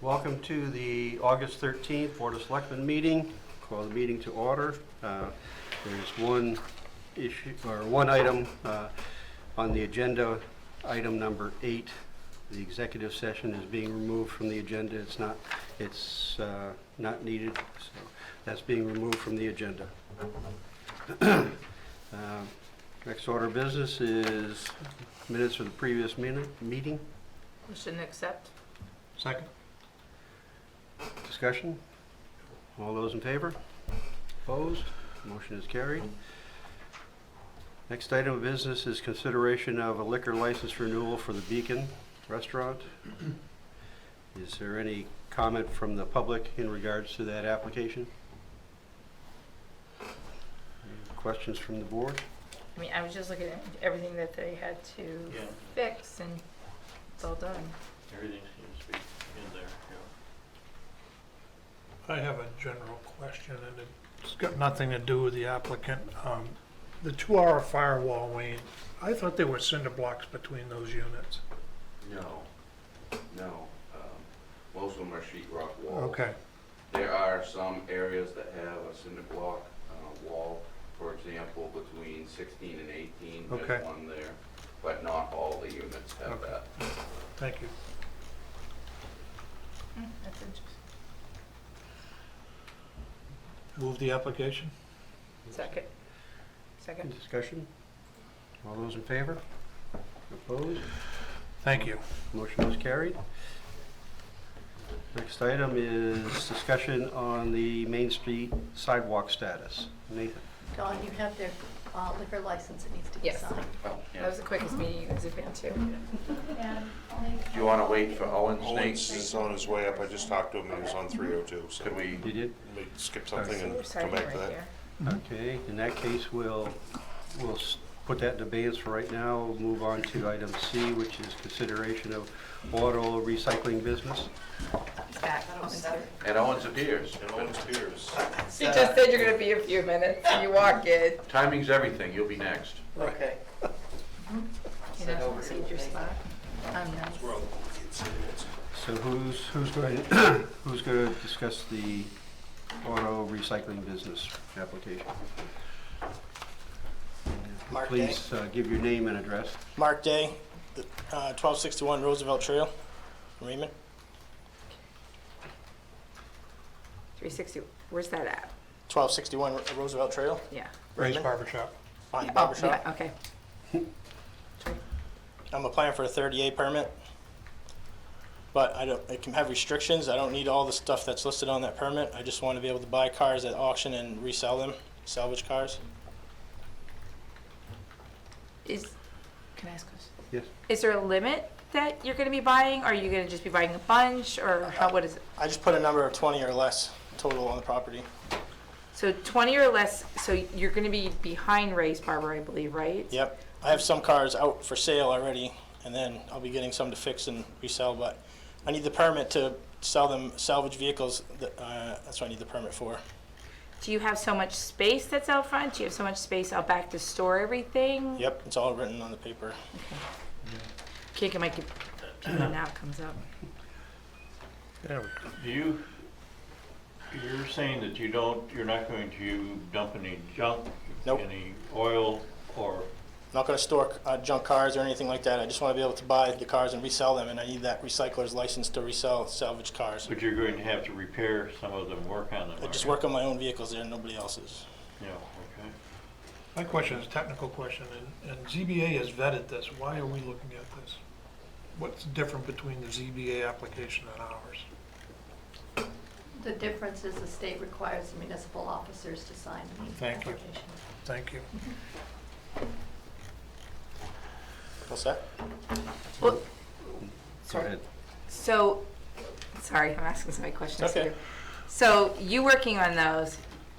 Welcome to the August 13th Board of Selectmen meeting. Call the meeting to order. There's one issue, or one item on the agenda, item number 8. The executive session is being removed from the agenda. It's not needed, so that's being removed from the agenda. Next order of business is minutes of the previous meeting. Motion to accept. Second. Discussion? All those in favor? Opposed? Motion is carried. Next item of business is consideration of a liquor license renewal for the Beacon Restaurant. Is there any comment from the public in regards to that application? Any questions from the board? I mean, I was just looking at everything that they had to fix, and it's all done. Everything seems to be in there, I have a general question, and it's got nothing to do with the applicant. The 2-hour firewall, Wayne, I thought there were cinder blocks between those units. No. Most of them are sheet rock walls. Okay, There are some areas that have a cinder block wall, for example, between 16 and 18, Okay. there's one there, but not all the units have Okay. that. thank you. That's interesting. Move the application? Second. Any discussion? All those in favor? Opposed? Thank you. Motion is carried. Next item is discussion on the Main Street sidewalk status. Nathan? Dawn, you have their liquor license that needs to be Yes. signed. Oh, That was the quickest meeting you guys have been to. Do you want to wait for Owens, Owens Nate? is on his way up. I just talked to him. He was on 302. So Could we, You did? we skip something So and we're come signing back right to that. here. Okay, in that case, we'll put that in abeyance for right now. We'll move on to item C, which is consideration of auto recycling business. Back. and Owens appears. And Owens Piers. You just said you're gonna be a few minutes, and you walk in. Timing's everything, you'll be next. Okay. You know, see your spot. I'm not. So who's going to discuss the auto recycling business application? Mark Please give your name and address. Mark Day, 1261 Roosevelt Trail, Raymond. 360, where's that at? 1261 Roosevelt Trail, Yeah. Ray's Raymond. Barber Shop. Behind the Oh, barber shop. yeah, okay. I'm applying for a 30A permit, but it can have restrictions. I don't need all the stuff that's listed on that permit. I just want to be able to buy cars at auction and resell them, salvage cars. Can I ask a question? Yes. Is there a limit that you're gonna be buying? Or are you gonna just be buying a bunch, or what is it? I just put a number of 20 or less total on the property. So 20 or less, so you're gonna be behind Ray's Barber, I believe, right? Yep. I have some cars out for sale already, and then I'll be getting some to fix and resell, but I need the permit to sell them salvage vehicles. That's what I need the permit for. Do you have so much space that's out front? Do you have so much space out back to store everything? Yep, it's all written on the paper. Can't get my computer now, it comes up. There we go. yeah. You're saying that you're not going to dump any junk? Nope. Any oil or, I'm not going to store junk cars or anything like that. I just want to be able to buy the cars and resell them, and I need that recycler's license to resell salvage cars. but you're going to have to repair some of them, work on them? I just aren't work on my own vehicles there, nobody else's. you? Yeah, okay. My question is a technical question, and ZBA has vetted this. Why are we looking at this? What's different between the ZBA application and ours? The difference is the state requires the municipal officers to sign the Thank you. application. Thank you. What's that? Well, Go ahead. so, sorry, I'm asking so many questions Okay. here. So you working on those,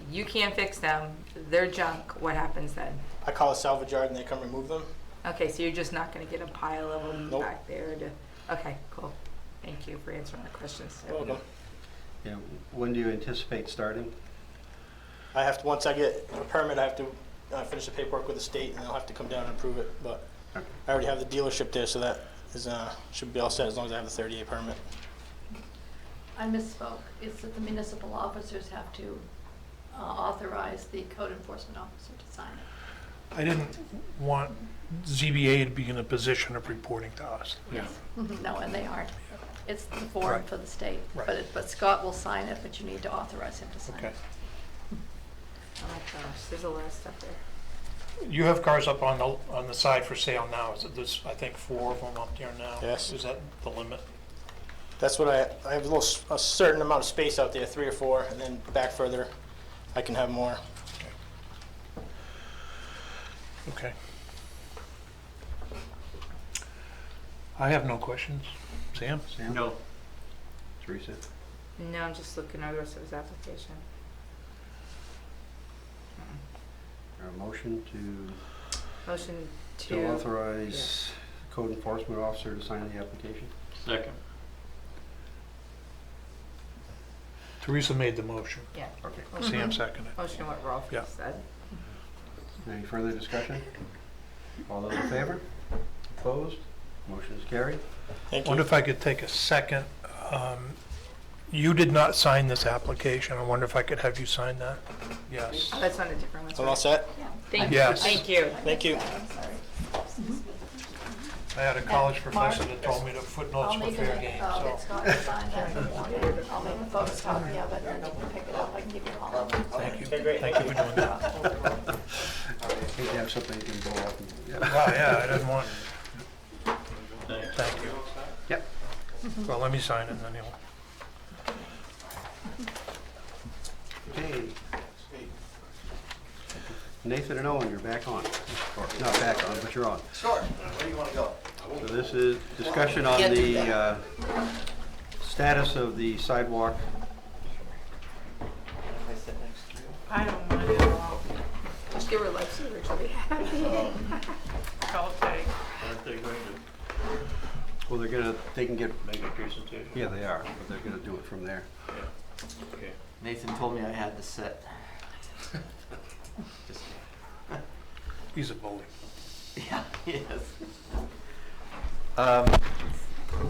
you can't fix them, they're junk, what happens then? I call a salvage yard and they come remove them. Okay, so you're just not gonna get a pile of them Nope. back there to, okay, cool. Thank you for answering my questions. You're welcome. Yeah, when do you anticipate starting? I have to, once I get a permit, I have to finish the paperwork with the state, and they'll have to come down and approve it. But Okay. I already have the dealership there, so that is should be all set as long as I have the 30A permit. I misspoke. It's that the municipal officers have to authorize the code enforcement officer to sign it. I didn't want ZBA to be in a position of reporting to us. Yeah. No, and they aren't. It's the form Right. for the state. Right. But Scott will sign it, but you need to authorize him to sign Okay. it. Oh my gosh, there's a lot of stuff there. You have cars up on the side for sale now. Is it this, I think 4 of them up there now? Yes. Is that the limit? That's what I have a certain amount of space out there, 3 or 4, and then back further, I can have more. Okay. I have no questions. Sam? Sam? No. Teresa? No, I'm just looking over the rest of his application. A motion to Motion to authorize code enforcement officer to sign the application? Second. Teresa made the motion. Yeah. Okay. Sam seconded. Motion what Rolf Yeah. said. Any further discussion? All those in favor? Opposed? Motion is carried. Thank Wonder you. if I could take a second. You did not sign this application. I wonder if I could have you sign that? Yes. Oh, that's on a different one. I'm all set? Thank you. Yes. Thank you. Thank you. I'm sorry. I had a college Mark? professor that told me that footnotes I'll were make fair it, game, get so Scott to sign that in the morning. I'll make a photocopy of it and you can pick it up. I can give you all of them. thank you. Okay, great. Thank you for doing that. Hate to have something you can go off and, Wow, yeah, I didn't want, Thanks. thank you. Yep. Well, let me sign it and then you'll. Okay. Nathan and Owen, you're back on. Or not back on, but you're on. Sure. Where do you want to go? So this is discussion on Can't do the that. status of the sidewalk. I sit next to you. I don't want it at all. Just give her life so she'll be happy. Aren't they going to Well, they can get, make a presentation? yeah, they are, but they're gonna do it from there. Okay. Nathan told me I had to sit. Just, He's a bully. yeah, he is.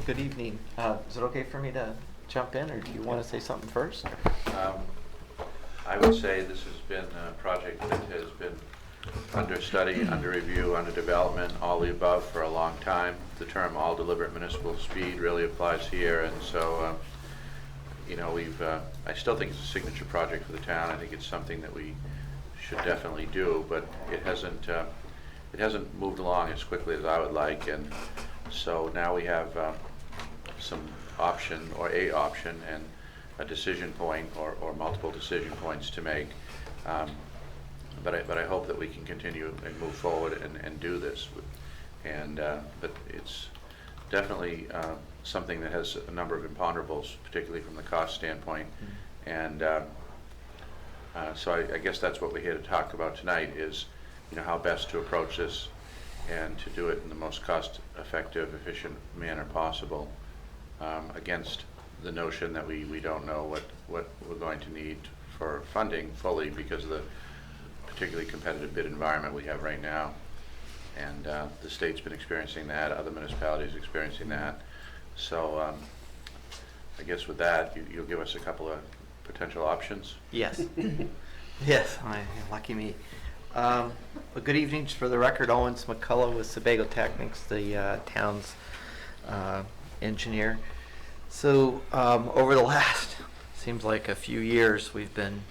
Good evening. Is it okay for me to jump in, or do you want to say something first? I would say this has been a project that has been under study, under review, under development, all the above for a long time. The term all deliberate municipal speed really applies here, and so, you know, I still think it's a signature project for the town. I think it's something that we should definitely do, but it hasn't moved along as quickly as I would like, and so now we have some option, or a option, and a decision point, or multiple decision points to make. But I hope that we can continue and move forward and do this. And but it's definitely something that has a number of imponderables, particularly from the cost standpoint. And so I guess that's what we're here to talk about tonight is, you know, how best to approach this and to do it in the most cost-effective, efficient manner possible, against the notion that we don't know what we're going to need for funding fully because of the particularly competitive bid environment we have right now. And the state's been experiencing that, other municipalities experiencing that. So I guess with that, you'll give us a couple of potential options. Yes. Yes, lucky me. Well, good evening. Just for the record, Owens McCullough with Sebago Technics, the town's engineer. So over the last, seems like a few years, we've been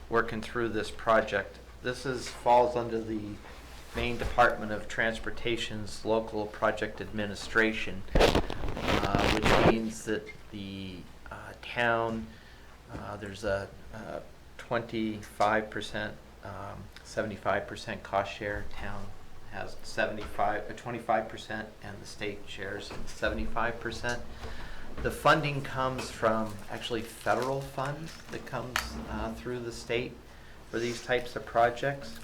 working through this project. This falls under the Maine Department of Transportation's local project administration, which means that the town, there's a 25%, 75% cost share. Town has 25%, and the state shares 75%. The funding comes from actually federal funds that comes through the state for these types of projects.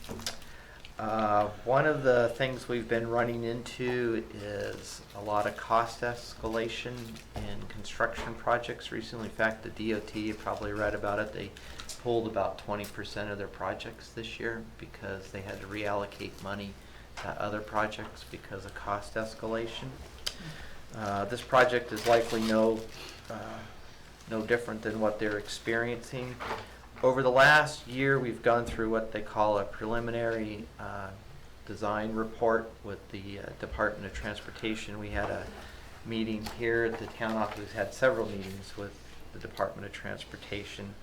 One of the things we've been running into is a lot of cost escalation in construction projects recently. In fact, the DOT, you probably read about it, they pulled about 20% of their projects this year because they had to reallocate money to other projects because of cost escalation. This project is likely no no different than what they're experiencing. Over the last year, we've gone through what they call a preliminary design report with the Department of Transportation. We had a meeting here at the town office. We've had several meetings with the Department of Transportation.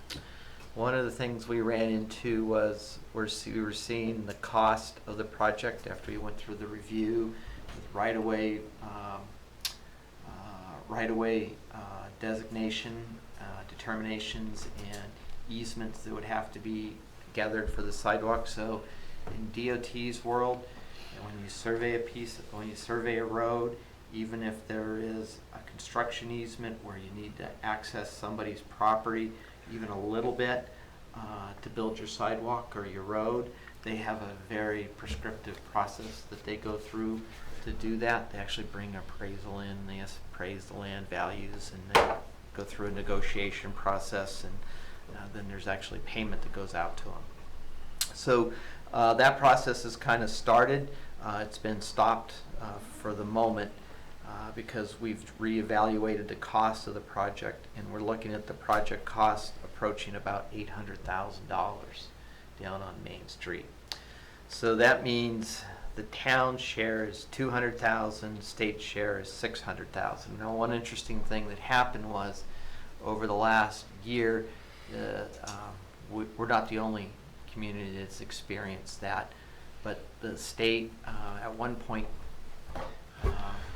One of the things we ran into was we were seeing the cost of the project after we went through the review with right-of-way designation, determinations, and easements that would have to be gathered for the sidewalk. So in DOT's world, when you survey a road, even if there is a construction easement where you need to access somebody's property even a little bit to build your sidewalk or your road, they have a very prescriptive process that they go through to do that. They actually bring appraisal in, they appraise the land values, and they go through a negotiation process, and then there's actually payment that goes out to them. So that process has kind of started. It's been stopped for the moment because we've reevaluated the cost of the project, and we're looking at the project cost approaching about $800,000 down on Main Street. So that means the town share is $200,000, state share is $600,000. Now, one interesting thing that happened was over the last year, we're not the only community that's experienced that, but the state at one point,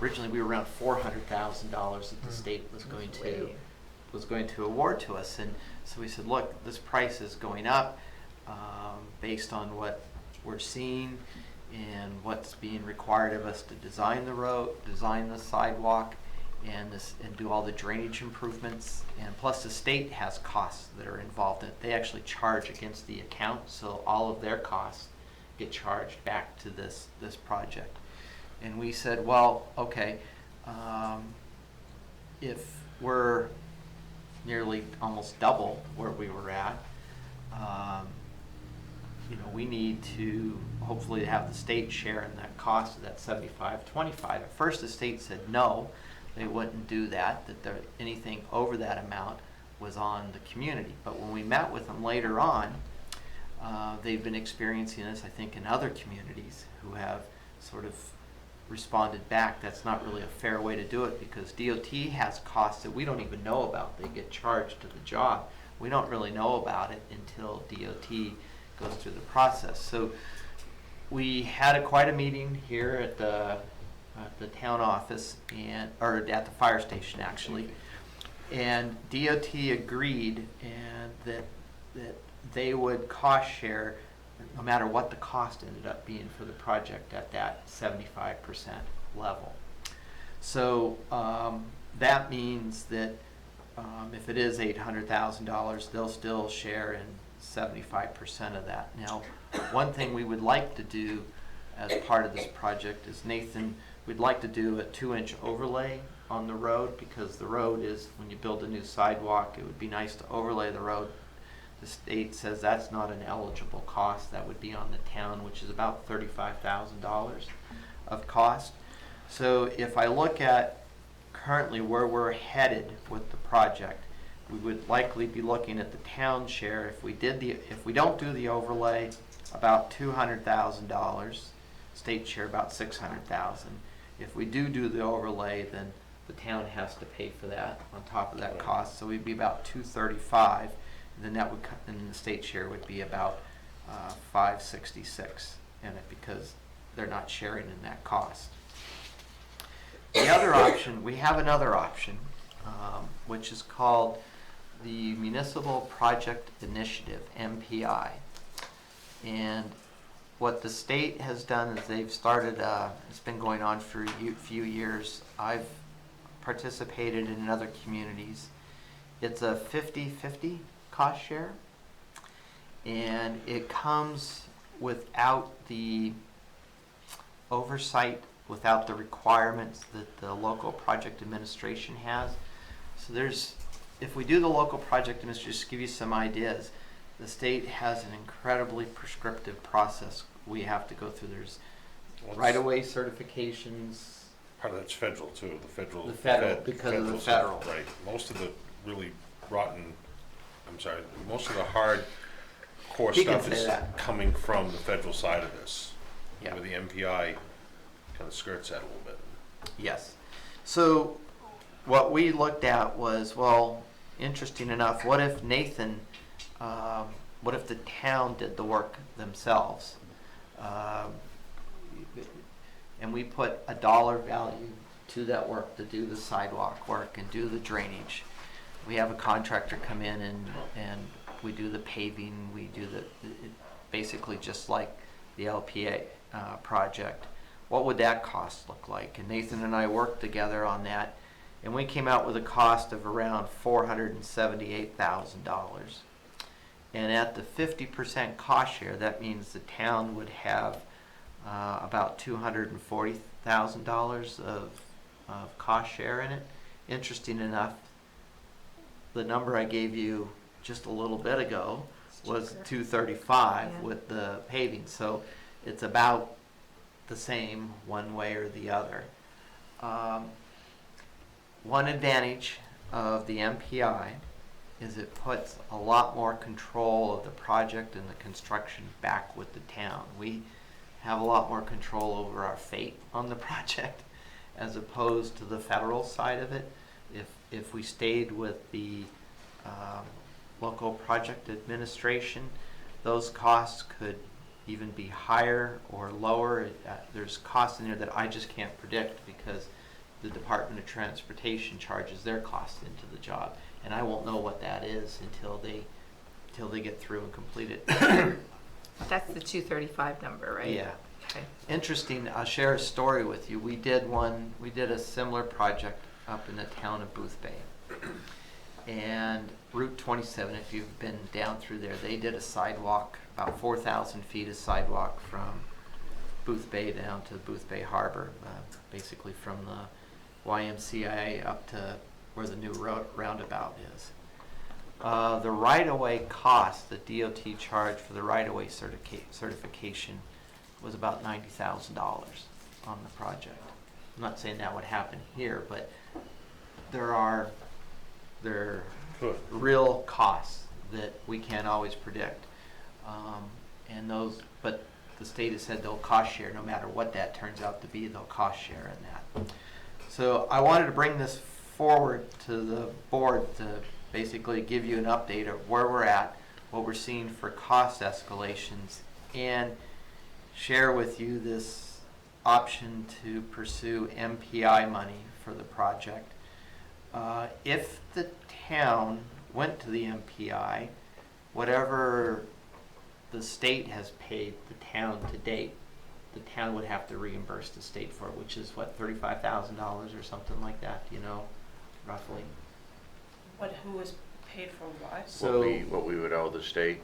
originally we were around $400,000 that the state was going to award to us, and so we said, look, this price is going up based on what we're seeing and what's being required of us to design the road, design the sidewalk, and do all the drainage improvements. And plus the state has costs that are involved in it. They actually charge against the account, so all of their costs get charged back to this project. And we said, well, okay, if we're nearly almost double where we were at, we need to hopefully have the state share in that cost of that 75-25. At first the state said no, they wouldn't do that, anything over that amount was on the community. But when we met with them later on, they've been experiencing this, I think, in other communities who have sort of responded back. That's not really a fair way to do it because DOT has costs that we don't even know about. They get charged to the job. We don't really know about it until DOT goes through the process. So we had quite a meeting here at the town office, or at the fire station actually, and DOT agreed and that they would cost share no matter what the cost ended up being for the project at that 75% level. So that means that if it is $800,000, they'll still share in 75% of that. Now, one thing we would like to do as part of this project is, Nathan, we'd like to do a 2-inch overlay on the road, because the road is, when you build a new sidewalk, it would be nice to overlay the road. The state says that's not an eligible cost. That would be on the town, which is about $35,000 of cost. So if I look at currently where we're headed with the project, we would likely be looking at the town share. If we don't do the overlay, about $200,000. State share about $600,000. If we do the overlay, then the town has to pay for that on top of that cost. So we'd be about $235,000. Then the state share would be about $566 in it, because they're not sharing in that cost. The other option, we have another option, which is called the Municipal Project Initiative, MPI. And what the state has done is they've started, it's been going on for a few years. I've participated in other communities. It's a 50-50 cost share, and it comes without the oversight, without the requirements that the local project administration has. So if we do the local project administration, just to give you some ideas, the state has an incredibly prescriptive process we have to go through. There's right-of-way certifications. Part of that's federal too, The federal, because of the federal. Right, most of the really most of the hard core He can stuff say is that. coming from the federal side of this. Yeah. Where the MPI kind of skirts that a little bit. Yes. So what we looked at was, well, interesting enough, what if Nathan, what if the town did the work themselves? And we put a dollar value to that work, to do the sidewalk work and do the drainage. We have a contractor come in and we do the paving, we do basically just like the LPA project. What would that cost look like? And Nathan and I worked together on that, and we came out with a cost of around $478,000. And at the 50% cost share, that means the town would have about $240,000 of cost share in it. Interesting enough, the number I gave you just a little bit ago was $235 Yeah. with the paving. So it's about the same one way or the other. One advantage of the MPI is it puts a lot more control of the project and the construction back with the town. We have a lot more control over our fate on the project as opposed to the federal side of it. If we stayed with the local project administration, those costs could even be higher or lower. There's costs in there that I just can't predict because the Department of Transportation charges their costs into the job, and I won't know what that is until they get through and complete it. That's the 235 number, right? Yeah. Okay. Interesting, I'll share a story with you. We did a similar project up in the town of Booth Bay. And Route 27, if you've been down through there, they did a sidewalk, about 4,000 feet of sidewalk from Booth Bay down to Booth Bay Harbor, basically from the YMCA up to where the new roundabout is. The right-of-way cost, the DOT charge for the right-of-way certification was about $90,000 on the project. I'm not saying that would happen here, but there are real costs that we can't always predict. But the state has said they'll cost share no matter what that turns out to be, they'll cost share in that. So I wanted to bring this forward to the board to basically give you an update of where we're at, what we're seeing for cost escalations, and share with you this option to pursue MPI money for the project. If the town went to the MPI, whatever the state has paid the town to date, the town would have to reimburse the state for it, which is what, $35,000 or something like that, you know, roughly. Who is paid for what? So What we would owe the state.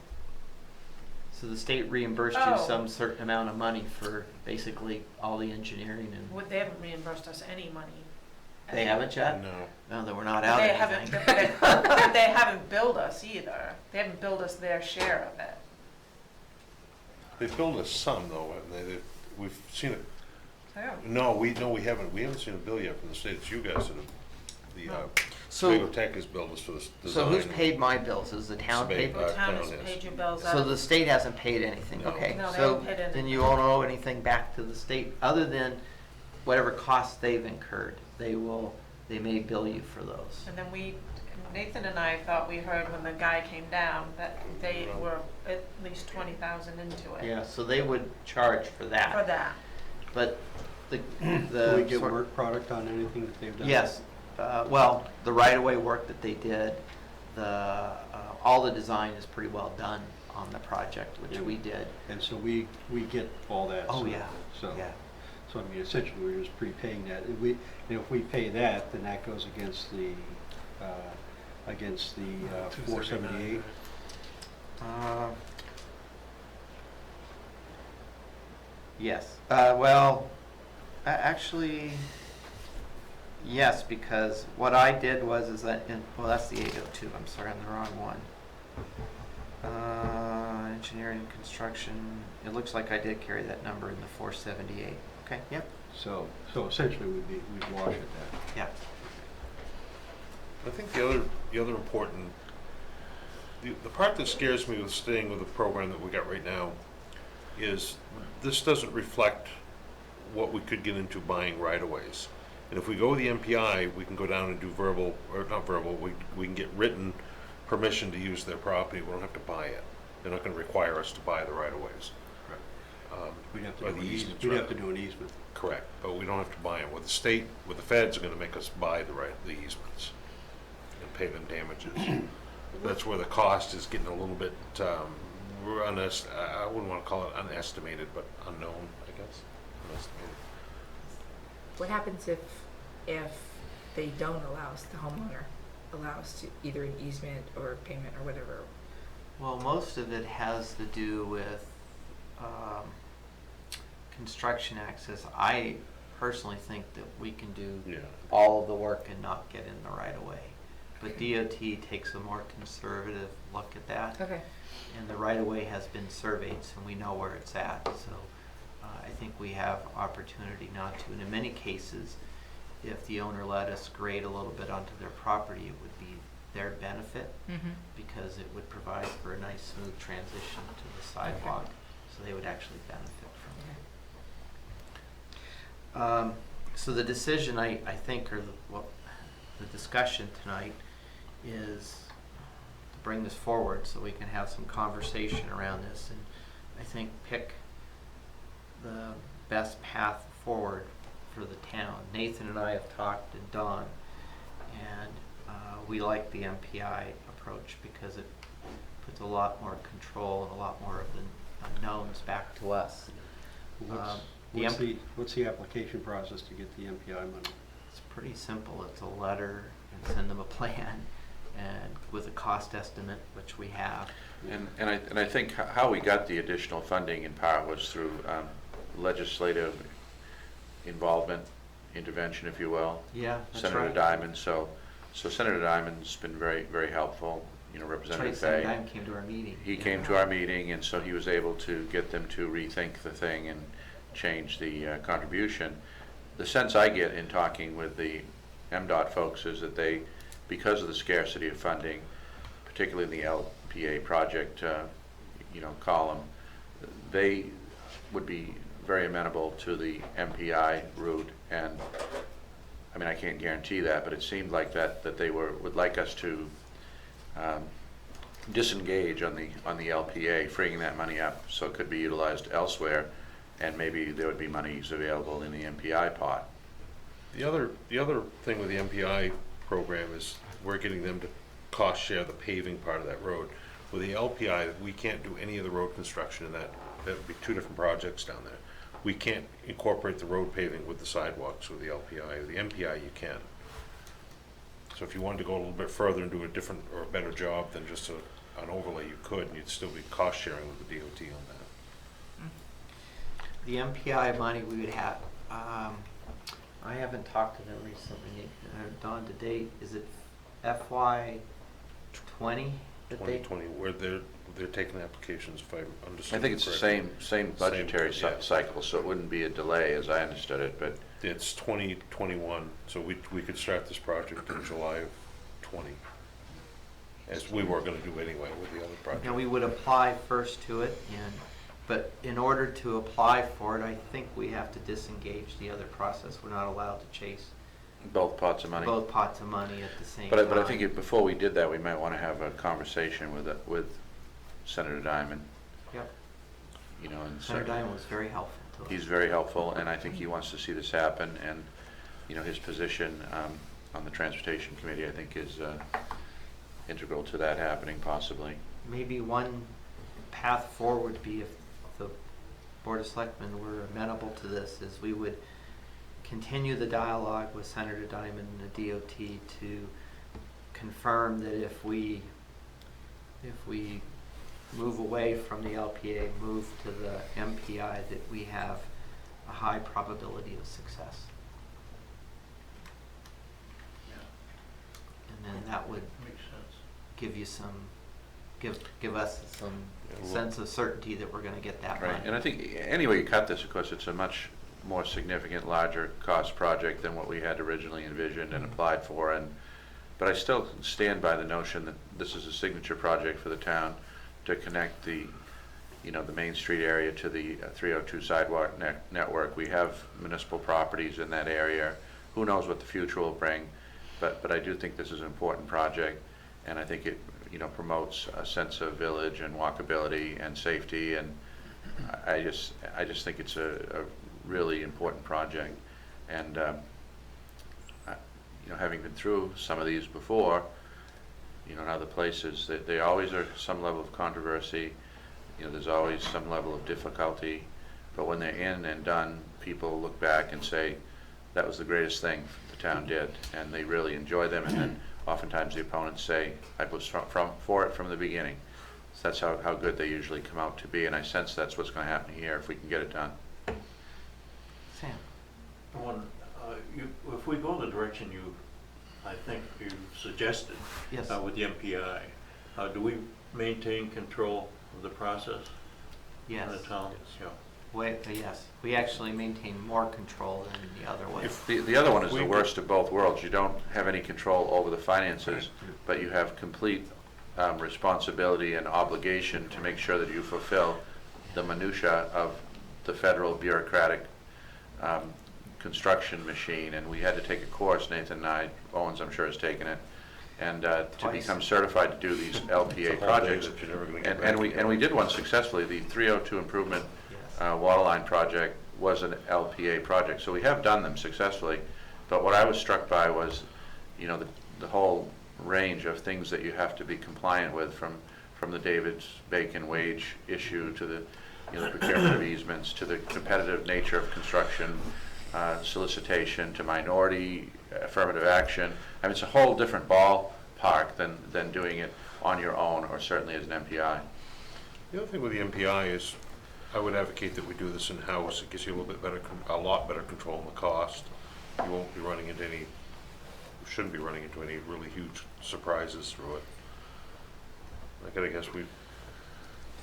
So the state reimbursed you Oh. some certain amount of money for basically all the engineering and. They haven't reimbursed us any money. They haven't yet? No. No, then we're not out They anything. haven't, they haven't billed us either. They haven't billed us their share of it. They've billed us some though, haven't they? We've seen it. So, No, we haven't. We haven't seen a bill yet from the state. It's you guys that have, So, Toledo Tech has billed us for this so design. who's paid my bills? Is the town paid? the town has town has. paid your bills out. So the state hasn't paid anything, No. okay? No, they So haven't paid anything. then you won't owe anything back to the state, other than whatever costs they've incurred. They may bill you for those. And then Nathan and I thought we heard when the guy came down that they were at least 20,000 into it. Yeah, so they would charge for that. For that. But the. Do we get work product on anything that they've done? Yes, well, the right-of-way work that they did, all the design is pretty well done on the project, which we did. And so we get all that. Oh, so- yeah, So, yeah. so I mean, essentially, we're just prepaying that. If we pay that, then that goes against the 478. Yes, well, actually, yes, because what I did was that, well, that's the 802, I'm sorry, I'm the wrong one. Engineering and construction, it looks like I did carry that number in the 478. Okay, yep, So essentially, we'd wash at that. yep. I think the other important, the part that scares me with staying with the program that we got right now is this doesn't reflect what we could get into buying right-of-ways. And if we go with the MPI, we can go down and do verbal, or not verbal, we can get written permission to use their property. We don't have to buy it. They're not gonna require us to buy the right-of-ways. We'd have to Or do the an easements, easement. We'd have to rather. do an easement. Correct, but we don't have to buy them. With the state, with the feds are gonna make us buy the easements and pay them damages. That's where the cost is getting a little bit, I wouldn't wanna call it unestimated, but unknown, I guess. Unestimated. What happens if they don't allow us, the homeowner allows to either an easement or payment or whatever? Well, most of it has to do with construction access. I personally think that we can do Yeah. all of the work and not get in the right of way. But DOT takes a more conservative look at that. Okay. And the right of way has been surveyed, so we know where it's at. So I think we have opportunity not to. And in many cases, if the owner let us grade a little bit onto their property, it would be their benefit Mm-hmm. because it would provide for a nice smooth transition to the sidewalk. So they would actually benefit from it. So the decision, I think, or the discussion tonight is to bring this forward so we can have some conversation around this, and I think pick the best path forward for the town. Nathan and I have talked, and Don, and we like the MPI approach because it puts a lot more control and a lot more of the unknowns back to us. What's the application process to get the MPI money? It's pretty simple. It's a letter and send them a plan and with a cost estimate, which we have. And I think how we got the additional funding in part was through legislative involvement, intervention, if you will. Yeah, that's Senator right. Diamond, so Senator Diamond's been very, very helpful, That's right, Representative Senator Fay. Diamond came to our meeting. He Yeah. came to our meeting, and so he was able to get them to rethink the thing and change the contribution. The sense I get in talking with the MDOT folks is that they, because of the scarcity of funding, particularly in the LPA project, column, they would be very amenable to the MPI route. And I mean, I can't guarantee that, but it seemed like that they would like us to disengage on the LPA, freeing that money up so it could be utilized elsewhere, and maybe there would be monies available in the MPI pot. The other thing with the MPI program is we're getting them to cost share the paving part of that road. With the LPI, we can't do any of the road construction in that. That would be two different projects down there. We can't incorporate the road paving with the sidewalks with the LPI. With the MPI, you can. So if you wanted to go a little bit further and do a different or a better job than just an overlay, you could, and you'd still be cost sharing with the DOT on that. The MPI money we would have, I haven't talked to them recently. Don, to date, is it FY 20 that they? 2020, where they're taking applications, if I understood. I think it's the same budgetary cycle, so it wouldn't be a delay as I understood it, but It's 2021, so we could start this project in July of 20, as we were gonna do anyway with the other project. Now, we would apply first to it, but in order to apply for it, I think we have to disengage the other process. We're not allowed to chase both pots of money. both pots of money at the same time. But I think before we did that, we might want to have a conversation with Senator Diamond, Yep. and Senator Diamond was very helpful to us. he's very helpful, and I think he wants to see this happen, and, his position on the Transportation Committee, I think, is integral to that happening possibly. Maybe one path forward would be if the Board of Selectmen were amenable to this, is we would continue the dialogue with Senator Diamond and the DOT to confirm that if we move away from the LPA, move to the MPI, that we have a high probability of success. And then that would Makes sense. give you give us some Yeah, sense of certainty that we're gonna get that Right, money. and I think any way you cut this, of course, it's a much more significant, larger cost project than what we had originally envisioned and applied for, and But I still stand by the notion that this is a signature project for the town to connect the, the Main Street area to the 302 sidewalk network. We have municipal properties in that area. Who knows what the future will bring, but I do think this is an important project, and I think it, promotes a sense of village and walkability and safety, and I just think it's a really important project. And having been through some of these before, in other places, they always are some level of controversy. There's always some level of difficulty, but when they're in and done, people look back and say, that was the greatest thing the town did, and they really enjoy them, and then oftentimes the opponents say, I was for it from the beginning. So that's how good they usually come out to be, and I sense that's what's going to happen here if we can get it done. Sam? If we go the direction I think you suggested Yes. with the MPI, do we maintain control of the process Yes. in the town? Yeah. Yes, we actually maintain more control than the other way. The other one is the worst of both worlds. You don't have any control over the finances, but you have complete responsibility and obligation to make sure that you fulfill the minutia of the federal bureaucratic construction machine. And we had to take a course, Nathan and I, Owens I'm sure has taken it, and to Twice. become certified to do these LPA projects. And we did one successfully. The 302 improvement water line project was an LPA project, so we have done them successfully. But what I was struck by was, the whole range of things that you have to be compliant with, from the Davis-Bacon wage issue to the procurement of easements, to the competitive nature of construction, solicitation, to minority affirmative action. I mean, it's a whole different ballpark than doing it on your own, or certainly as an MPI. The other thing with the MPI is, I would advocate that we do this in-house. It gives you a lot better control on the cost. You won't be running into shouldn't be running into any really huge surprises through it. I guess we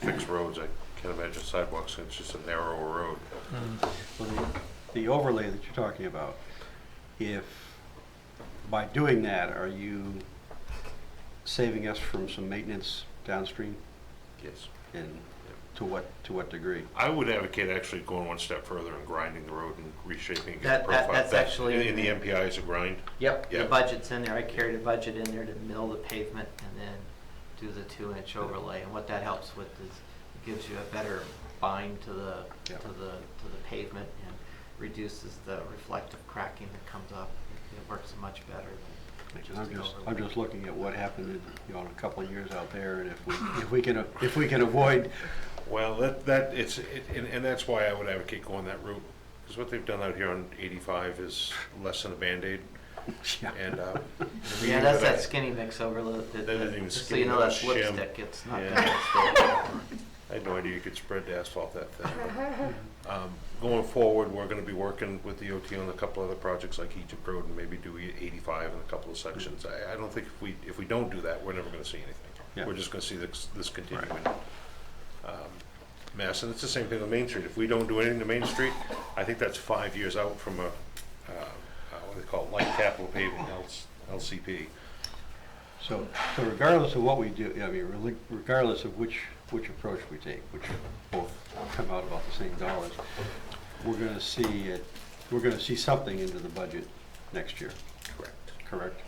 fix roads. I can't imagine sidewalks, it's just a narrower road. Well, the overlay that you're talking about, if by doing that, are you saving us from some maintenance downstream? Yes. And to what degree? I would advocate actually going one step further and grinding the road and reshaping it. That's actually in the MPI is a grind. Yep, the Yep. budget's in there. I carried a budget in there to mill the pavement and then do the 2-inch overlay. And what that helps with is it gives you a better bind to the Yep. to the pavement and reduces the reflective cracking that comes up. It works much better than just an I'm overlay. just looking at what happened in a couple of years out there, and if we can avoid. Well, and that's why I would advocate going that route, because what they've done out here on 85 is less than a Band-Aid. Yeah. And Yeah, that's that skinny mix overlay. That isn't even Just so skinny, you know, that's that's shim. lipstick. It's not Yeah. lipstick. I had no idea you could spread the asphalt that thin. Going forward, we're going to be working with DOT on a couple other projects like Egypt Road and maybe do 85 in a couple of sections. I don't think if we don't do that, we're never going to see anything. Yeah. We're just going to see this continuing mess. And it's the same thing on Main Street. If we don't do anything to Main Street, I think that's 5 years out from a what do they call it, light capital paving, LCP. So regardless of what we do, regardless of which approach we take, which both come out about the same dollars, we're going to see something into the budget next year. Correct.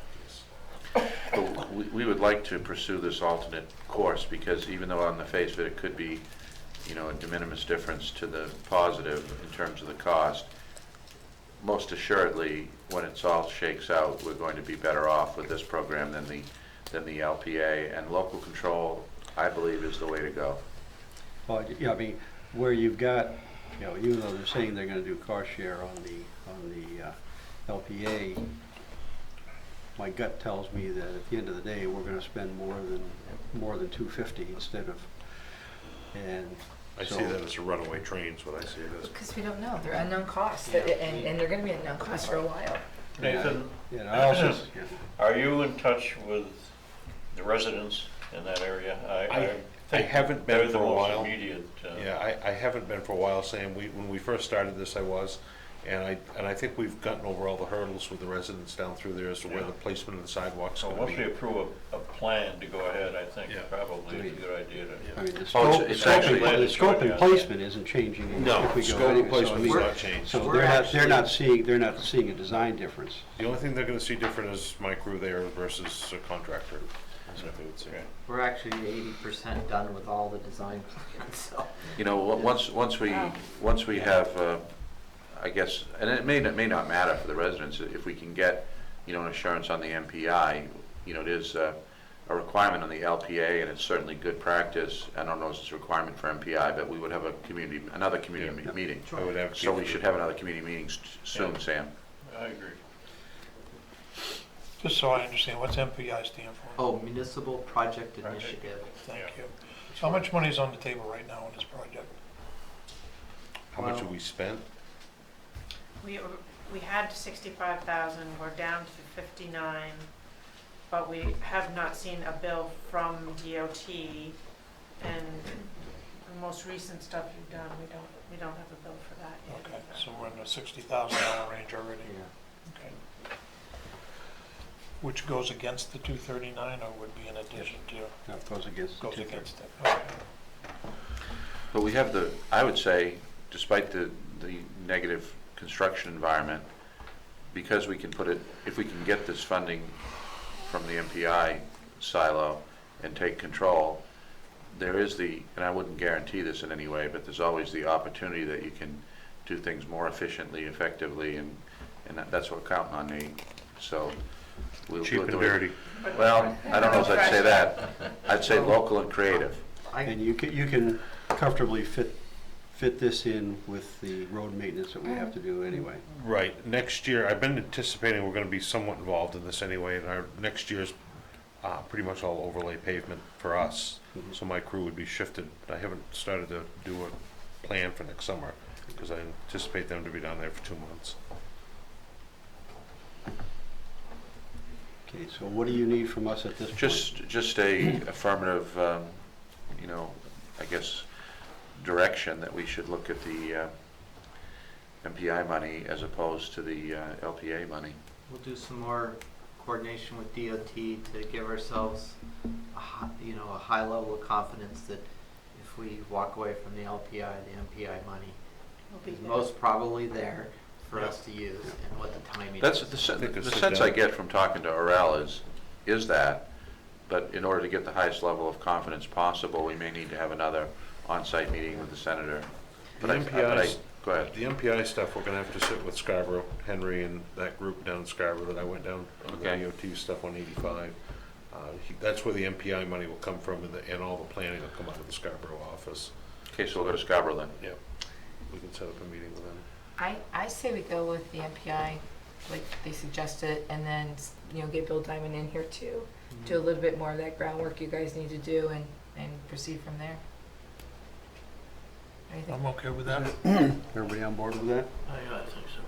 But we would like to pursue this alternate course, because even though on the face of it, it could be, a de minimis difference to the positive in terms of the cost, most assuredly, when it's all shakes out, we're going to be better off with this program than the LPA, and local control, I believe, is the way to go. Well, yeah, where you've got, even though they're saying they're going to do cost share on the LPA, my gut tells me that at the end of the day, we're going to spend more than $250 instead of, and I see that as a runaway train is what I see it as. Because we don't know. They're unknown costs, and they're going to be unknown costs for a while. Nathan, I also, are you in touch with the residents in that area? I haven't been for a while. They're the most immediate. Yeah, I haven't been for a while, Sam. When we first started this, I was, And I think we've gotten over all the hurdles with the residents down through there as to where Yeah. the placement of the sidewalks is So gonna once we be. approve a plan to go ahead, I think Yeah. probably is a good idea to. I mean, the Oh, scope, it's the actually- scope and Yeah. placement isn't changing No, if we go scope and anyway. So, I placement mean, does not change. So We're they're actually- not seeing a design difference. The only thing they're gonna see different is my crew there versus a contractor, is what they would say. Okay. We're actually 80% done with all the design plans, so. You know, once we have, I guess, and it may not matter for the residents, if we can get, you know, an assurance on the MPI, you know, it is a requirement on the LPA, and it's certainly good practice. I don't know if it's a requirement for MPI, but we would have another community Yeah. meeting. I would have. So we should have another community meeting soon, Yeah. Sam. I agree. Just so I understand, what's MPI stand for? Oh, Municipal Project Project. Initiative. Thank Yeah. you. So how much money is on the table right now on this project? How much Well- have we spent? We had 65,000, we're down to 59, but we have not seen a bill from DOT, and the most recent stuff you've done, we don't have a bill for that yet. Okay, either. so we're in the $60,000 range already. Okay. Which goes against the 239 or would be in addition to? That goes against the Goes 230. against it. Okay. But we have I would say, despite the negative construction environment, because we can if we can get this funding from the MPI silo and take control, there is and I wouldn't guarantee this in any way, but there's always the opportunity that you can do things more efficiently, effectively, and that's what we're counting on, Nate. So we'll Cheap and do it. dirty. Well, I don't know if I'd say that. I'd say local and creative. And you can comfortably fit this in with the road maintenance that we have to do anyway. Right, next year, I've been anticipating we're gonna be somewhat involved in this anyway, and our next year's pretty much all overlay pavement for us. So my crew would be shifted. I haven't started to do a plan for next summer, because I anticipate them to be down there for 2 months. Okay, so what do you need from us at this point? Just a affirmative, you know, I guess, direction that we should look at the MPI money as opposed to the LPA money. We'll do some more coordination with DOT to give ourselves a high level of confidence that if we walk away from the LPI, the MPI money We'll be is there. most probably there for us to use and what the timing That's is. the think it's the sit sense down. I get from talking to Orel is that, but in order to get the highest level of confidence possible, we may need to have another on-site meeting with the senator. The But MPI's go ahead. The MPI stuff, we're gonna have to sit with Scarborough, Henry, and that group down in Scarborough that I went down on the Okay. DOT stuff on 85. That's where the MPI money will come from, and all the planning will come out of the Scarborough office. Okay, so we'll go to Scarborough then. Yep. We can set up a meeting with them. I say we go with the MPI, like they suggested, and then, get Bill Diamond in here too. Do a little bit more of that groundwork you guys need to do and proceed from there. What do you think? I'm okay with that. Everybody on board with that? I think so.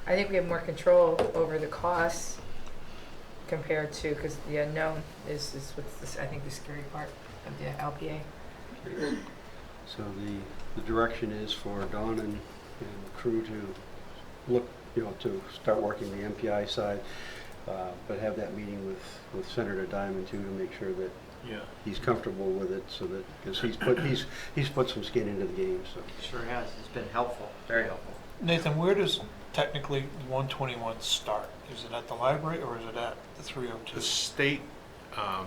I think we have more control over the costs compared to, because the unknown is what's this, I think the scary part of the LPA. So the direction is for Don and crew to look, to start working the MPI side, but have that meeting with Senator Diamond too, to make sure that Yeah. he's comfortable with it, so that, because he's put some skin into the game, so. Sure has. It's been helpful, very helpful. Nathan, where does technically 121 start? Is it at the library or is it at the 302? The state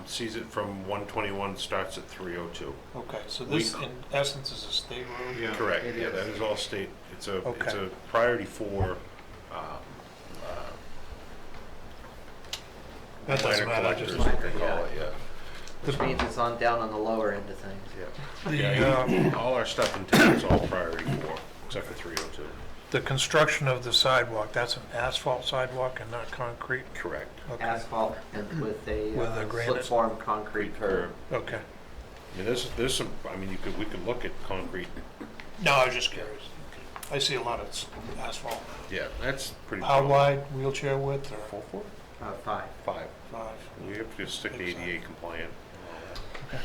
sees it from 121, starts at 302. Okay, so this in essence is a state road? Correct, It yeah, is. that is all state. It's a Okay. priority for That doesn't minor matter, collectors, just- what they call it, yeah. Which means it's on down on the lower end of things. The, All our stuff in town is all priority for, except for 302. the construction of the sidewalk, that's an asphalt sidewalk and not concrete? Correct. Okay, Asphalt and with a With a granite. slip form concrete curb. okay. I mean, there's some, I mean, we could look at concrete. No, I was just curious. I see a lot of asphalt. Yeah, that's pretty. How wide, wheelchair width or 4 foot? 5. 5. 5? We have to stick ADA compliant. And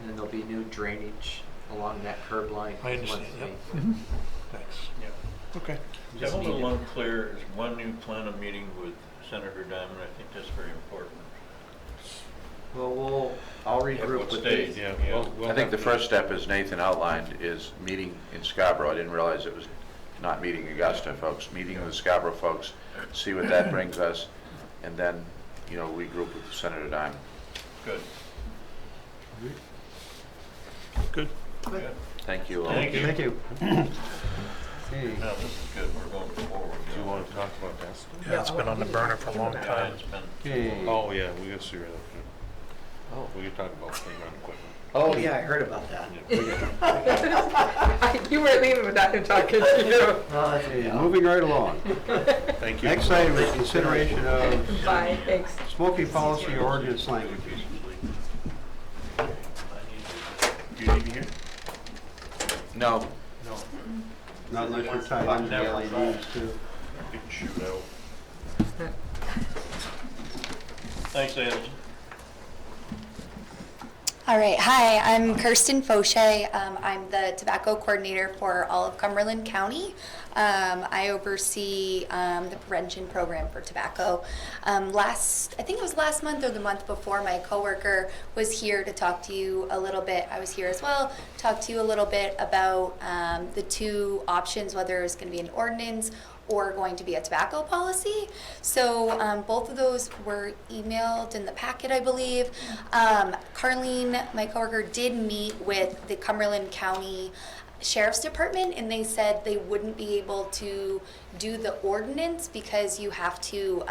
then there'll be new drainage along that curb line. I understand, once yep. we- Thanks. Okay. I'm a little unclear, is when you plan a meeting with Senator Diamond, I think that's very important. Well, I'll At regroup what with stage? these. Yeah, Yeah. well, I think the first step, as Nathan outlined, is meeting in Scarborough. I didn't realize it was not meeting Augusta folks, meeting with Scarborough folks, see what that brings us, and then, regroup with Senator Diamond. Good. Good. Good. Thank you all. Thank you. Thank you. Okay. Now, this is good, we're going forward. do you want to talk about that? Yeah, it's been on the burner for a long Yeah, time. it's been, Okay. Oh, yeah, we got to see that. Oh, we can talk about playground equipment. Oh, yeah, I heard about that. You weren't leaving without him talking to you. Okay, moving right along. Thank you. Next item is consideration of Bye, thanks. smoking policy ordinance languages. Do you need me here? No, Not unless you're tied into the LEDs too. I can shoot out. thanks, Anderson. All right, hi, I'm Kirsten Fauché. I'm the tobacco coordinator for all of Cumberland County. I oversee the prevention program for tobacco. I think it was last month or the month before, my coworker was here to talk to you a little bit. I was here as well, talk to you a little bit about the two options, whether it's going to be an ordinance or going to be a tobacco policy. So both of those were emailed in the packet, I believe. Carlene, my coworker, did meet with the Cumberland County Sheriff's Department, and they said they wouldn't be able to do the ordinance because you have to,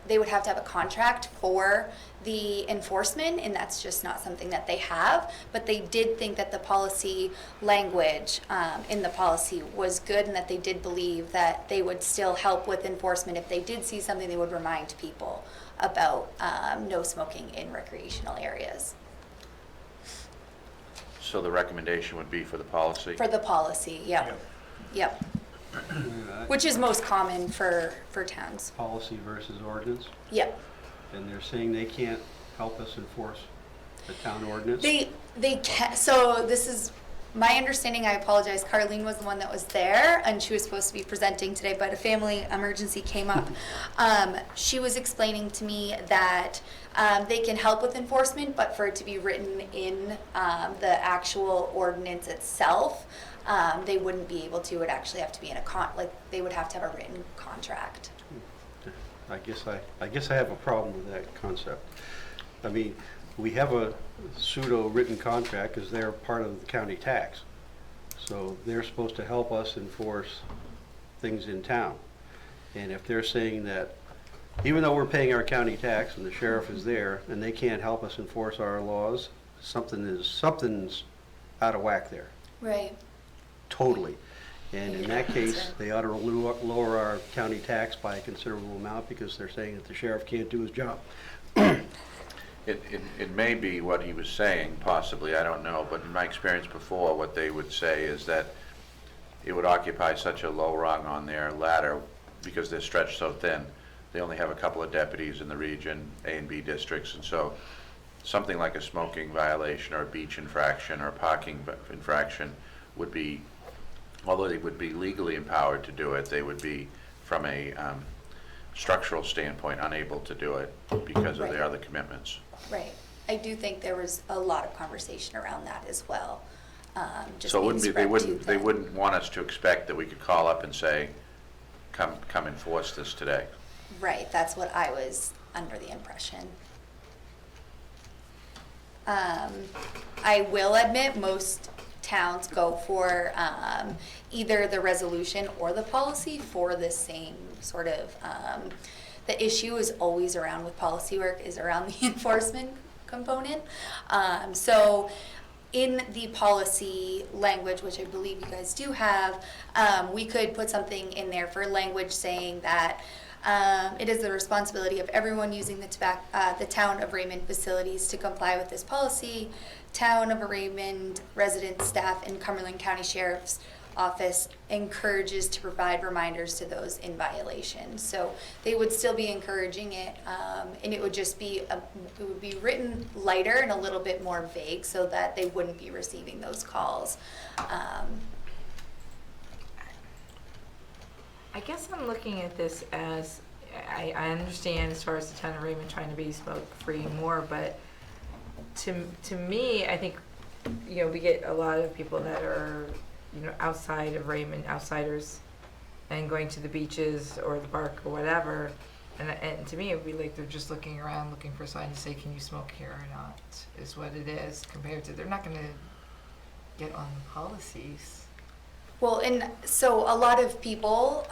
they would have to have a contract for the enforcement, and that's just not something that they have. But they did think that the policy language in the policy was good, and that they did believe that they would still help with enforcement. If they did see something, they would remind people about no smoking in recreational areas. so the recommendation would be for the policy? For the policy, yep. Yep. Which is most common for towns. Policy versus ordinance, Yep. and they're saying they can't help us enforce the town ordinance? They can, so this is my understanding. I apologize. Carlene was the one that was there, and she was supposed to be presenting today, but a family emergency came up. She was explaining to me that they can help with enforcement, but for it to be written in the actual ordinance itself, they wouldn't be able to. It would actually have to be in they would have to have a written contract. I guess I have a problem with that concept. I mean, we have a pseudo written contract because they're part of the county tax. So they're supposed to help us enforce things in town. And if they're saying that, even though we're paying our county tax and the sheriff is there and they can't help us enforce our laws, something's out of whack there, Right. totally. And in that case, they ought to lower our county tax by a considerable amount because they're saying that the sheriff can't do his job. It may be what he was saying, possibly, I don't know, but in my experience before, what they would say is that it would occupy such a low rung on their ladder because they're stretched so thin. They only have a couple of deputies in the region, A and B districts, and so something like a smoking violation or a beach infraction or a parking infraction would be, although they would be legally empowered to do it, they would be, from a structural standpoint, unable to do it because of their other commitments. Right. I do think there was a lot of conversation around that as well. Just So it being wouldn't be, spread too they thin. wouldn't want us to expect that we could call up and say, come enforce this today. Right, that's what I was under the impression. I will admit, most towns go for either the resolution or the policy for the same sort of, the issue is always around with policy work, is around the enforcement component. So in the policy language, which I believe you guys do have, we could put something in there for language saying that it is the responsibility of everyone using the town of Raymond facilities to comply with this policy. Town of Raymond residents, staff, and Cumberland County Sheriff's Office encourages to provide reminders to those in violation. So they would still be encouraging it, and it would just be it would be written lighter and a little bit more vague, so that they wouldn't be receiving those calls. I guess I'm looking at this as, I understand as far as the town of Raymond trying to be smoke-free more, but to me, I think, you know, we get a lot of people that are, you know, outside of Raymond, outsiders, and going to the beaches or the park or whatever, and to me, it would be like they're just looking around, looking for a sign to say, can you smoke here or not, is what it is, compared to, they're not gonna get on the policies. Well, and so a lot of people,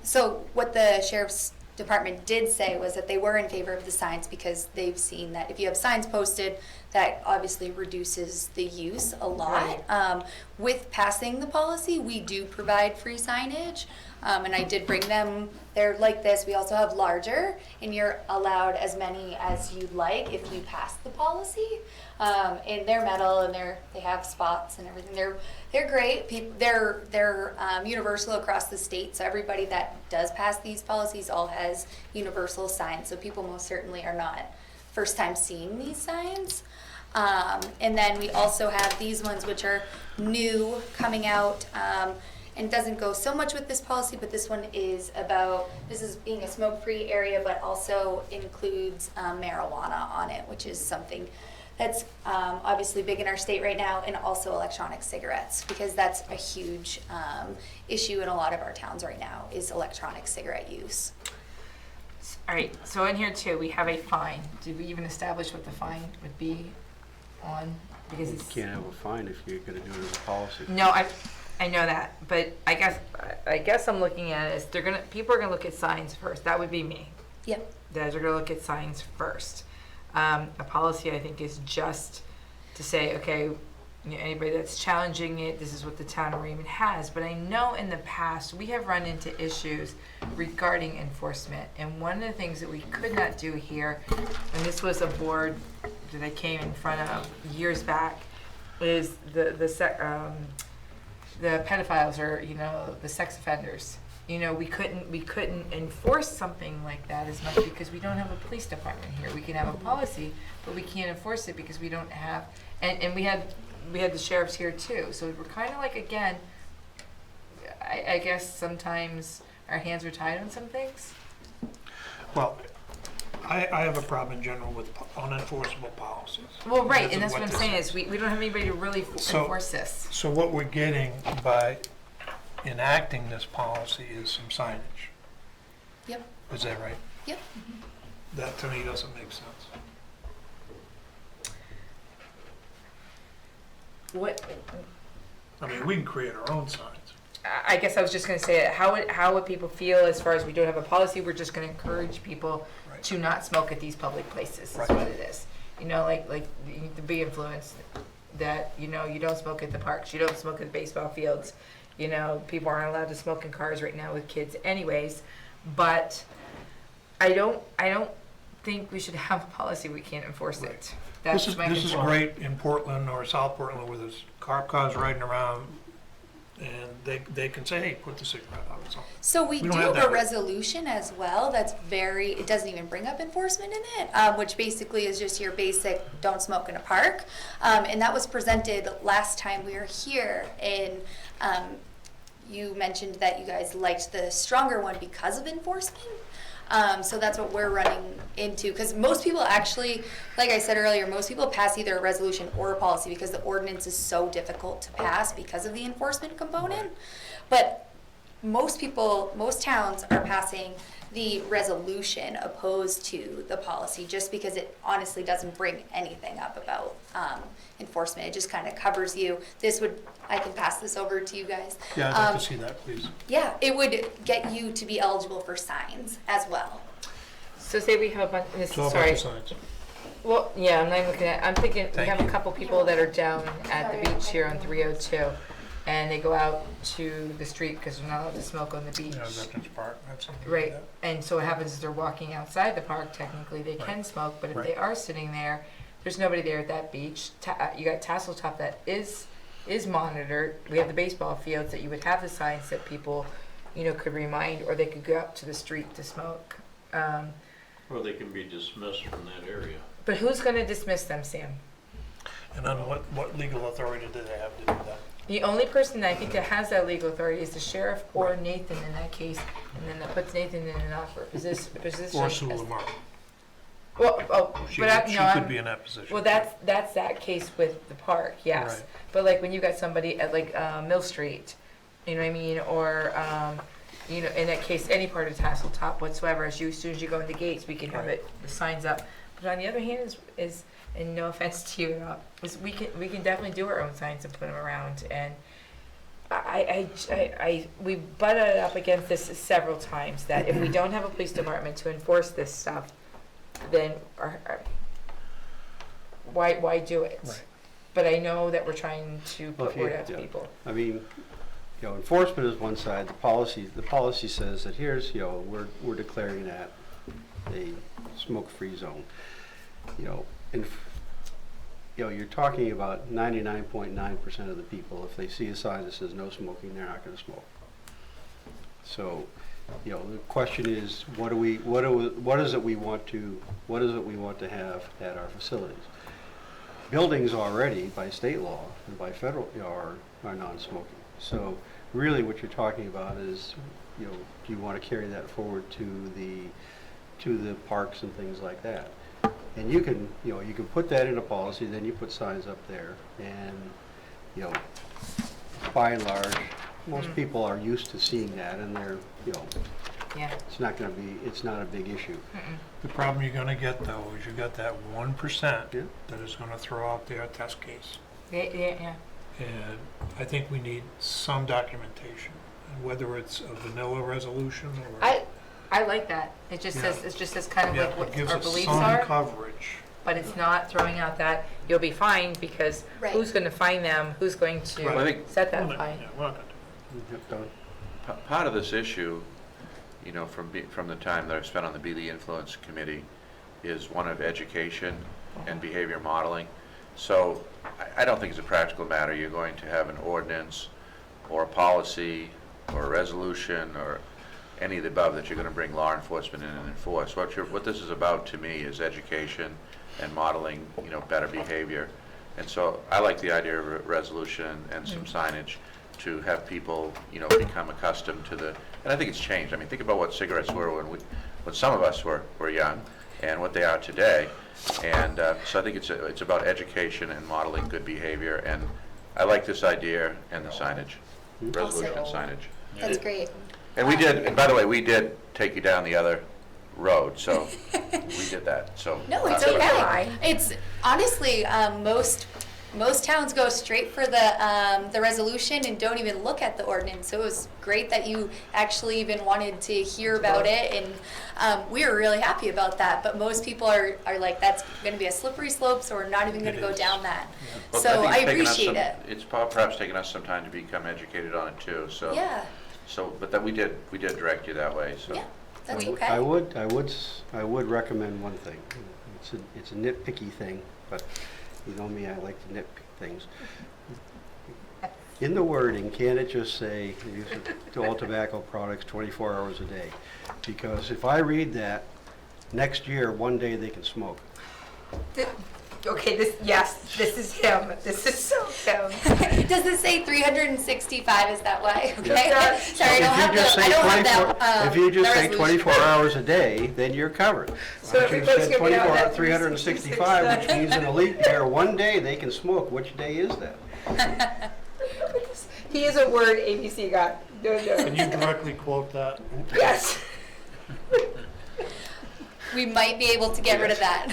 so what the sheriff's department did say was that they were in favor of the signs because they've seen that if you have signs posted, that obviously reduces the use a lot. Right. With passing the policy, we do provide free signage, and I did bring them. They're like this. We also have larger, and you're allowed as many as you'd like if you pass the policy. And they're metal, and they have spots and everything. They're great. They're universal across the state. So everybody that does pass these policies all has universal signs. So people most certainly are not first time seeing these signs. And then we also have these ones which are new coming out. And doesn't go so much with this policy, but this one is about, this is being a smoke-free area, but also includes marijuana on it, which is something that's obviously big in our state right now, and also electronic cigarettes, because that's a huge issue in a lot of our towns right now, is electronic cigarette use. All right, so in here too, we have a fine. Did we even establish what the fine would be on? Because You it's, can't have a fine if you're gonna do it as a policy. no, I know that, but I guess I'm looking at it as people are gonna look at signs first. That would be me. Yep. Guys are gonna look at signs first. A policy, I think, is just to say, okay, you know, anybody that's challenging it, this is what the town of Raymond has. But I know in the past, we have run into issues regarding enforcement. And one of the things that we could not do here, and this was a board that I came in front of years back, is the pedophiles, or, you know, the sex offenders. You know, we couldn't enforce something like that as much because we don't have a police department here. We can have a policy, but we can't enforce it because we don't have, and we had the sheriffs here too. So we're kind of like, again, I guess sometimes our hands are tied on some things. Well, I have a problem in general with unenforceable policies. Well, right, Because and of that's what I'm this saying is we don't have anybody to really So- enforce this. So what we're getting by enacting this policy is some signage. Yep. Is that right? Yep. That to me doesn't make sense. What? I mean, we can create our own signs. I guess I was just going to say, how would people feel as far as we don't have a policy? We're just going to encourage people Right. to not smoke at these public places. Is Right. what it is. You know, like the big influence that, you know, you don't smoke at the parks, you don't smoke at the baseball fields. You know, people aren't allowed to smoke in cars right now with kids, anyways. But I don't think we should have a policy we can't enforce Right. it. That's This my is concern. great in Portland or South Portland where there's cars riding around and they can say, hey, put the cigarette out or something. So we We do don't have have a that. resolution as well that's it doesn't even bring up enforcement in it, which basically is just your basic don't smoke in a park. And that was presented last time we were here, and you mentioned that you guys liked the stronger one because of enforcement. So that's what we're running into, because most people actually, like I said earlier, most people pass either a resolution or a policy because the ordinance is so difficult to pass because of the enforcement component. But most towns are passing the resolution opposed to the policy, just because it honestly doesn't bring anything up about enforcement. It just kind of covers you. I can pass this over to you guys. Yeah, I'd like to see that, please. Yeah, it would get you to be eligible for signs as well. So say we have a bunch. It's all about Sorry. the signs. Well, yeah, I'm not even looking at. I'm thinking we Thank have you. a couple people that are down at the Sorry. beach here on 302, and they go out to the street because they're not allowed to smoke on the beach. Yeah, Veterans Park, that's something like Right, that. and so what happens is they're walking outside the park. Technically, they can Right. smoke, but if Right. they are sitting there, there's nobody there at that beach. You got Tassel Top that is monitored. We have the baseball fields that you would have the signs that people, you know, could remind, or they could go out to the street to smoke. Or they can be dismissed from that area. But who's going to dismiss them, Sam? And then what legal authority do they have to do that? The only person that I think that has that legal authority is the sheriff or Nathan in that case, and then that puts Nathan in an offer position. Or Sue Lamar. Well, oh, She but she no, I'm- could be in that position. well, that's that case with the park, yes. Right. But like when you got somebody at like Mill Street, you know what I mean, or you know, in that case, any part of Tassel Top whatsoever, as soon as you go in the gates, we can have Right. the signs up. But on the other hand, is and no offense to you at all, we can definitely do our own signs and put them around. And we butted up against this several times that if we don't have a police department to enforce this stuff, then why do it? Right. But I know that we're trying to Well, put if you- word out to yeah. people. I mean, you know, enforcement is one side, the policy says that here's, you know, we're declaring that a smoke-free zone. You know, and, you know, you're talking about 99.9% of the people, if they see a sign that says no smoking, they're not gonna smoke. So, you know, the question is, what is it we want to have at our facilities? Buildings already, by state law and by federal, you know, are non-smoking. So really what you're talking about is, you know, do you want to carry that forward to the parks and things like that? And you can put that in a policy, then you put signs up there, and, you know, by and large, most people are used to seeing that, and they're, you know, Yeah. it's not a big issue. The problem you're gonna get though is you got that 1% Yeah. that is gonna throw out their test case. Yeah. And I think we need some documentation, whether it's a vanilla resolution or. I like that. It just Yeah. says kind of Yeah, like it what gives our us beliefs some are, coverage. but it's not throwing out that you'll be fined because Right. who's going to fine them? Who's going to Right. Well, I think set We're that not- fine? yeah, we're not gonna do Yep, done. part of this issue, you know, from the time that I've spent on the Be the Influence Committee, is one of education and behavior modeling. So I don't think it's a practical matter. You're going to have an ordinance or a policy or a resolution or any of the above that you're going to bring law enforcement in and enforce. What this is about to me is education and modeling, you know, better behavior. And so I like the idea of a resolution and some signage to have people, you know, become accustomed to the, and I think it's changed. I mean, think about what cigarettes were when some of us were young and what they are today. And so I think it's about education and modeling good behavior. And I like this idea and the signage, resolution and signage. That's great. And we did, and by the way, we did take you down the other road, so we did that, so. No, it's So did okay. I. It's honestly, most towns go straight for the resolution and don't even look at the ordinance. So it was great that you actually even wanted to hear about it, and we were really happy about that. But most people are like, that's going to be a slippery slope, so we're not even going to go down that. Well, So think I it's taken us appreciate it. It's perhaps taken us some time to become educated on it too, so. Yeah, So, but that we did direct you that way, so. yeah, that's We- okay. I would recommend one thing. It's a nitpicky thing, but you know me, I like to nitpick things. In the wording, can it just say, use to all tobacco products 24 hours a day? Because if I read that, next year, one day they can smoke. Okay, this is him. This is so him. Does this say 365? Is that why? Okay. Yeah. Sorry, I don't have the. I don't have that. If you just the say resolution. 24 hours a day, then you're covered. So But you everybody's said gonna be on 24 that 365, which means in a leap year, one day they can smoke. Which day is that? He is a word ABC guy. Can you directly quote that? Yes. We might be able to get rid of that.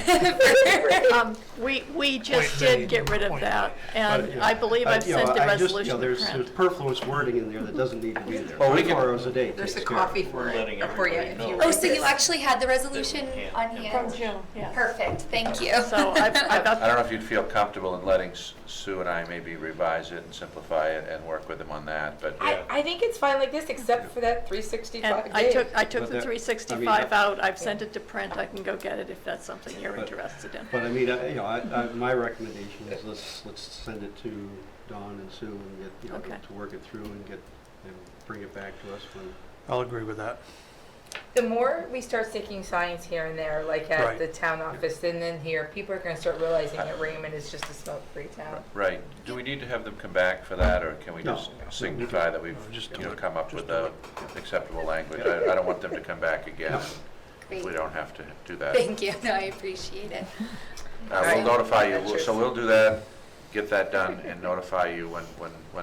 We just Point did made, get rid of point that, But, and you know, I believe I've you know, sent the I just, you resolution know, to there's print. superfluous wording in there that doesn't need to be there. Well, we 24 can- hours a day There's a takes care of it. coffee for We're letting it. For you, everybody if know. you Oh, read so you this. actually had the resolution on From hand? June, yes. Perfect, thank you. So I've got I don't know if you'd feel comfortable in letting Sue and I maybe revise it and simplify it and work with them on that, but yeah. I think it's fine like this, except for that 365 And days. I took But the that- 365 out, I've sent it to print, I can go get it if that's something you're But- interested in. But I mean, you know, my recommendation is let's send it to Dawn and Sue and get, you know, Okay. to work it through and bring it back to us when. I'll agree with that. The more we start sticking signs here and there, like at Right. the town office and then here, people are gonna start realizing that Raymond is just a smoke-free town. Right. Do we need to have them come back for that, or can we No. just signify that we've, Just do you know, it. come up Just with do acceptable language? I don't want them to come back again. No. Great. We don't have to do that. Thank you. No, I appreciate it. We'll Alright. notify you, That's so we'll do that, get that done, and notify you when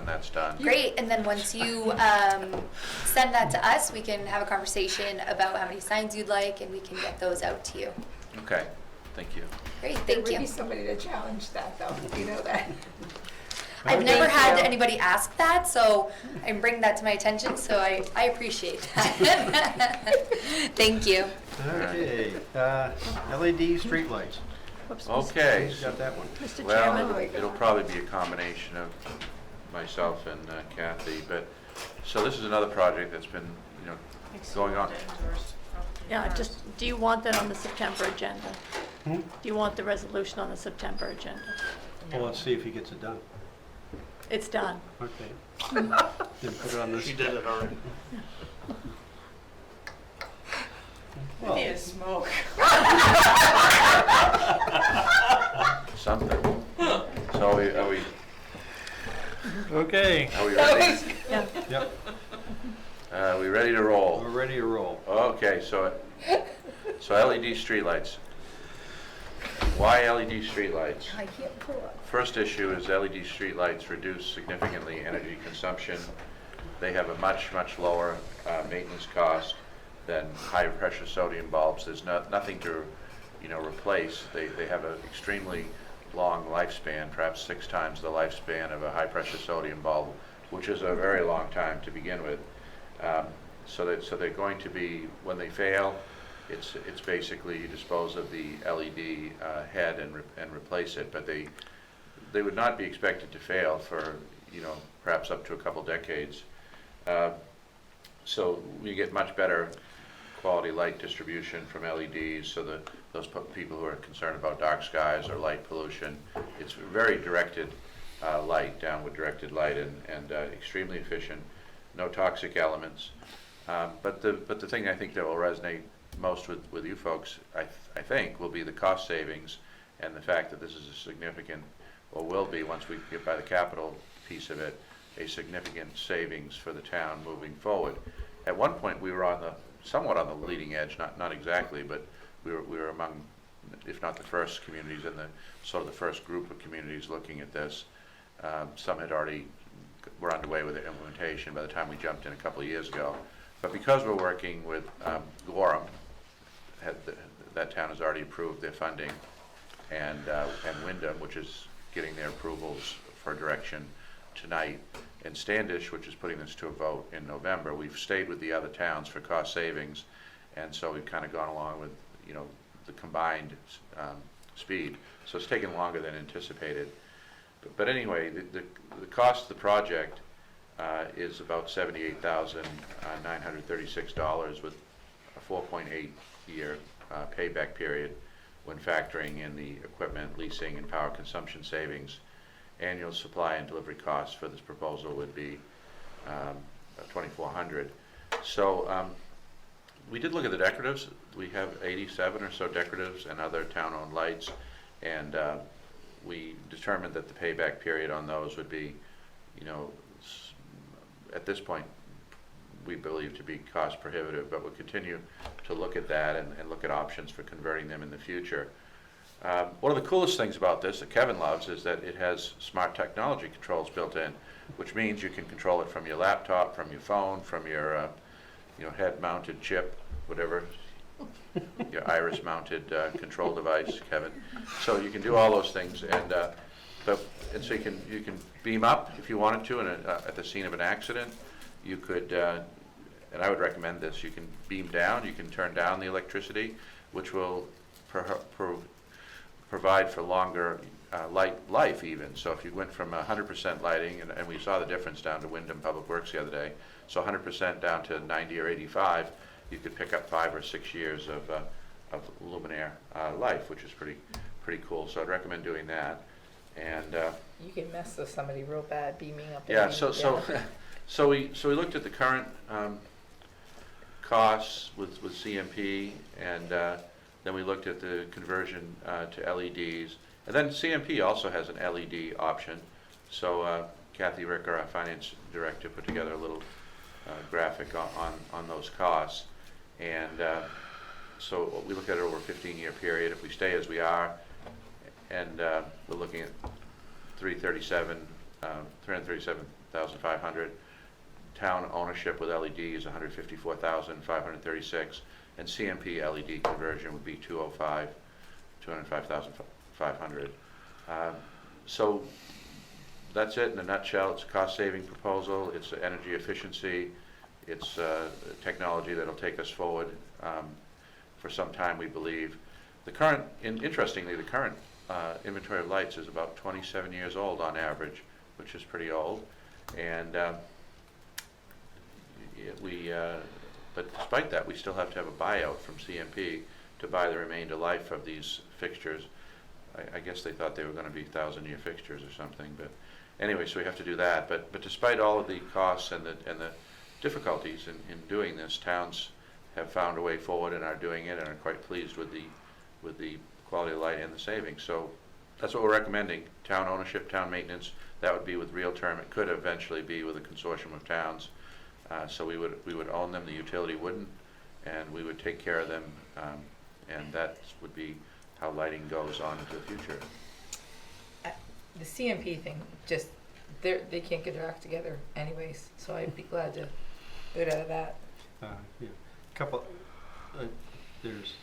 that's done. Great, and then once you send that to us, we can have a conversation about how many signs you'd like, and we can get those out to you. Okay, thank you. Great, There thank would be you. somebody to challenge that though, you know that. I've never Thank had you. anybody ask that, so I'm bringing that to my attention, so I appreciate that. Thank you. Okay, LED streetlights. Okay, Who's got that one? Mr. well, Chairman, it'll probably be a combination of myself and Kathy, but, so this is another project that's been, you know, going on. yeah, just, do you want that on the September agenda? Hmm? Do you want the resolution on the September agenda? Well, let's see if he gets it done. It's done. Okay. Then put it on this. She did it already. Well, Need to smoke. Something. So are we Okay, ready? Yeah. yep, Are we ready to roll? we're ready to roll. Okay, so LED streetlights. Why LED streetlights? I can't pull up. First issue is LED streetlights reduce significantly energy consumption. They have a much lower maintenance cost than high-pressure sodium bulbs. There's nothing to, you know, replace. They have an extremely long lifespan, perhaps 6 times the lifespan of a high-pressure sodium bulb, which is a very long time to begin with. So they're going to be, when they fail, it's basically you dispose of the LED head and replace it, but they would not be expected to fail for, you know, perhaps up to a couple decades. So we get much better quality light distribution from LEDs, so that those people who are concerned about dark skies or light pollution, it's very directed light, downward directed light, and extremely efficient, no toxic elements. But the thing I think that will resonate most with you folks, I think, will be the cost savings and the fact that this is a significant, or will be once we get by the capital piece of it, a significant savings for the town moving forward. At one point, we were somewhat on the leading edge, not exactly, but we were among, if not the first communities, in the sort of the first group of communities looking at this. Some had already were underway with the implementation by the time we jumped in a couple of years ago. But because we're working with Gorham, that town has already approved their funding, and Wyndham, which is getting their approvals for direction tonight, and Standish, which is putting this to a vote in November. We've stayed with the other towns for cost savings, and so we've kind of gone along with, you know, the combined speed. So it's taken longer than anticipated. But anyway, the cost of the project is about $78,936 with a 4.8-year payback period when factoring in the equipment, leasing, and power consumption savings. Annual supply and delivery costs for this proposal would be $2,400. So we did look at the decoratives. We have 87 or so decoratives and other town-owned lights, and we determined that the payback period on those would be, you know, at this point, we believe to be cost prohibitive, but we'll continue to look at that and look at options for converting them in the future. One of the coolest things about this that Kevin loves is that it has smart technology controls built in, which means you can control it from your laptop, from your phone, from your you know, head-mounted chip, whatever, your iris-mounted control device, Kevin. So you can do all those things, and so you can beam up if you wanted to, and at the scene of an accident, you could, and I would recommend this. You can beam down. You can turn down the electricity, which will provide for longer life even. So if you went from 100% lighting, and we saw the difference down to Wyndham Public Works the other day, so 100% down to 90 or 85, you could pick up 5 or 6 years of luminaire life, which is pretty cool. So I'd recommend doing that. And You can mess with somebody real bad beaming up. and yeah, beaming so down. so we looked at the current costs with CMP, and then we looked at the conversion to LEDs. And then CMP also has an LED option. So Kathy Ricker, our finance director, put together a little graphic on those costs. And so we look at it over a 15-year period. If we stay as we are, and we're looking at 337,500. Town ownership with LED is 154,536, and CMP LED conversion would be 205,500. So that's it in a nutshell. It's a cost-saving proposal. It's energy efficiency. It's technology that'll take us forward for some time, we believe. Interestingly, the current inventory of lights is about 27 years old on average, which is pretty old. And but despite that, we still have to have a buyout from CMP to buy the remainder life of these fixtures. I guess they thought they were going to be 1,000-year fixtures or something, but anyway, so we have to do that. But despite all of the costs and the difficulties in doing this, towns have found a way forward and are doing it and are quite pleased with the quality of light and the savings. So that's what we're recommending: town ownership, town maintenance. That would be with real term. It could eventually be with a consortium of towns. So we would own them, the utility wouldn't, and we would take care of them, and that would be how lighting goes on into the future. The CMP thing, just, they can't get their act together anyways, so I'd be glad to get out of that. Yeah. There's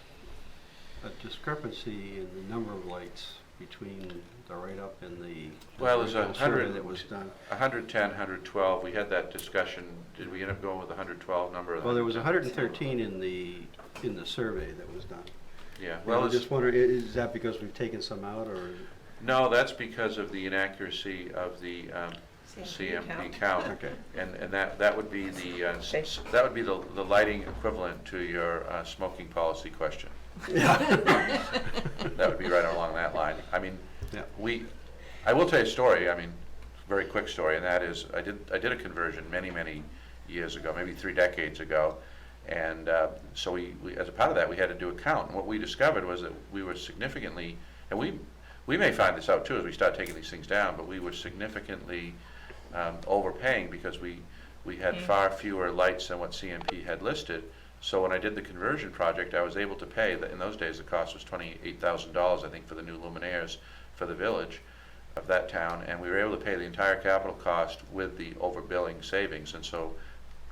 a discrepancy in the number of lights between the write-up and the Well, there's original survey 100 that was done. 110, 112. We had that discussion. Did we end up going with the 112 number? Or the Well, there was 110? 113 in the survey that was done. Yeah. Well, Well, I it's, just wonder, is that because we've taken some out, or? no, that's because of the inaccuracy of the CMP count. Okay. And that would be the lighting equivalent to your smoking policy question. Yeah. That would be right along that line. I mean, Yeah. I will tell you a story. I mean, very quick story, and that is I did a conversion many years ago, maybe 3 decades ago, and so we as a part of that we had to do a count. And what we discovered was that we were significantly, and we may find this out too as we start taking these things down, but we were significantly overpaying because we had far fewer lights than what CMP had listed. So when I did the conversion project, I was able to pay, in those days the cost was $28,000, I think, for the new luminaires for the village of that town, and we were able to pay the entire capital cost with the overbilling savings. And so,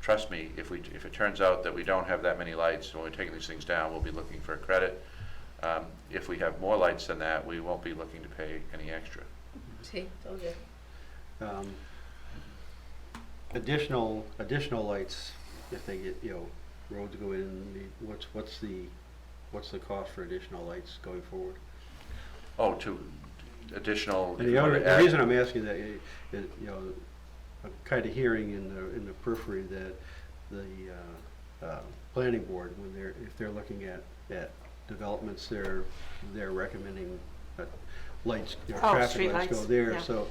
trust me, if it turns out that we don't have that many lights when we're taking these things down, we'll be looking for a credit. If we have more lights than that, we won't be looking to pay any extra. See, told you. Additional lights, if they get, roads go in, what's the cost for additional lights going forward? Oh, to additional. And the reason I'm asking that is, I'm kind of hearing in the periphery that the planning board, if they're looking at developments, they're recommending lights, traffic street lights go lights, there. yeah. So,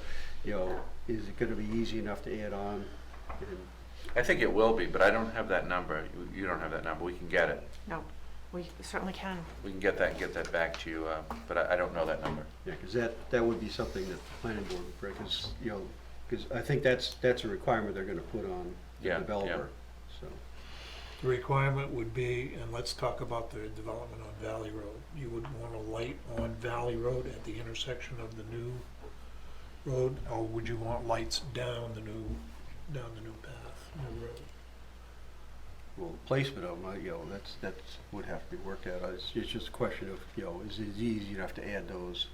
is it going to be easy enough to add on? I think it will be, but I don't have that number. You don't have that number. We can get it. No, we certainly can. We can get that and get that back to you, but I don't know that number. Yeah, because that would be something that the planning board would break, because I think that's a requirement they're going to put on the Yeah, developer. So, The requirement would be, and let's talk about the development on Valley Road. You would want a light on Valley Road at the intersection of the new road, or would you want lights down the new path, new road? well, the placement of them, that's would have to be worked out. It's just a question of, is it easy enough to add those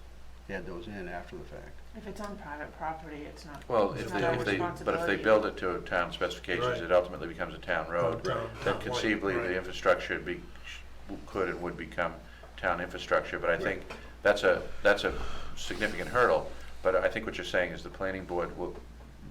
in after the fact? If it's on private property, it's not. Well, it's if not our they responsibility. build it to town specifications, Right. it ultimately becomes a town road. Town Then light, conceivably, right. the infrastructure could and would become town infrastructure, but I think that's a significant hurdle. But I think what you're saying is the planning board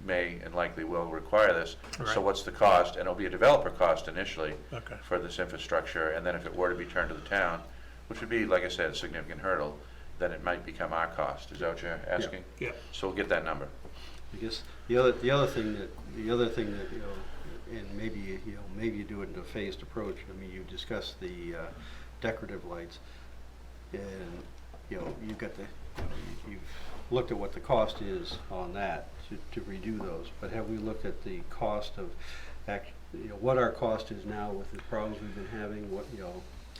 may and likely will require this. Right. So what's the cost? And it'll be a developer cost initially Okay. for this infrastructure, and then if it were to be turned to the town, which would be, like I said, a significant hurdle, then it might become our cost. Is that what you're asking? Yeah. So we'll get that number. I guess the other thing that and maybe, maybe you do it in a phased approach. I mean, you discussed the decorative lights, and, you've got you've looked at what the cost is on that to redo those, but have we looked at the cost of what our cost is now with the problems we've been having,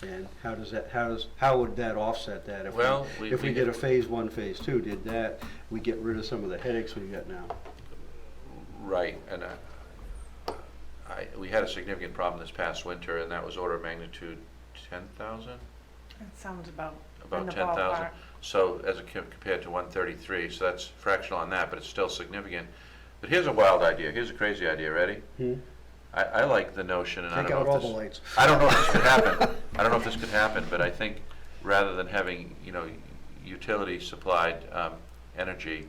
and how would that offset that if Well, if we did a phase 1, phase 2, we get rid of some of the headaches we've got now? Right, and we had a significant problem this past winter, and that was order of magnitude 10,000? That sounds about in About the 10,000. ballpark. So as compared to 133, so that's fractional on that, but it's still significant. But here's a wild idea, here's a crazy idea, ready? I like the notion, and I Take don't out know all if the this, lights. I don't know if this could happen. I don't know if this could happen, but I think rather than having, utility supplied energy,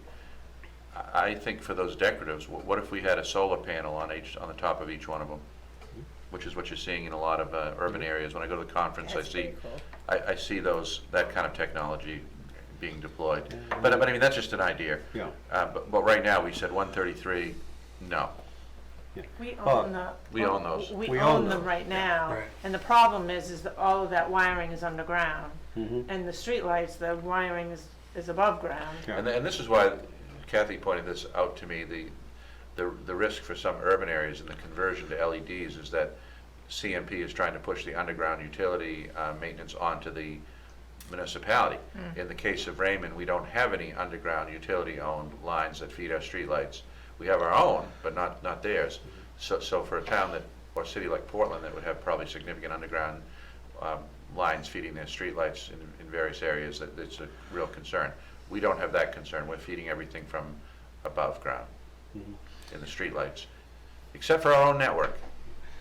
I think for those decoratives, what if we had a solar panel on the top of each one of them? Which is what you're seeing in a lot of urban areas. When I go to the conference, I see that kind of technology being deployed. But I mean, that's just an idea. Yeah. But right now, we said 133, no. We Oh, own the. we own those. We own own them those. right now. Right. And the problem is that all of that wiring is underground. Mhm. And the streetlights, the wiring is above ground. Yeah. And this is why Kathy pointed this out to me, the risk for some urban areas in the conversion to LEDs is that CMP is trying to push the underground utility maintenance onto the municipality. In the case of Raymond, we don't have any underground utility-owned lines that feed our streetlights. We have our own, but not theirs. So for a town or city like Portland that would have probably significant underground lines feeding their streetlights in various areas, it's a real concern. We don't have that concern. We're feeding everything from above ground in the streetlights, except for our own network.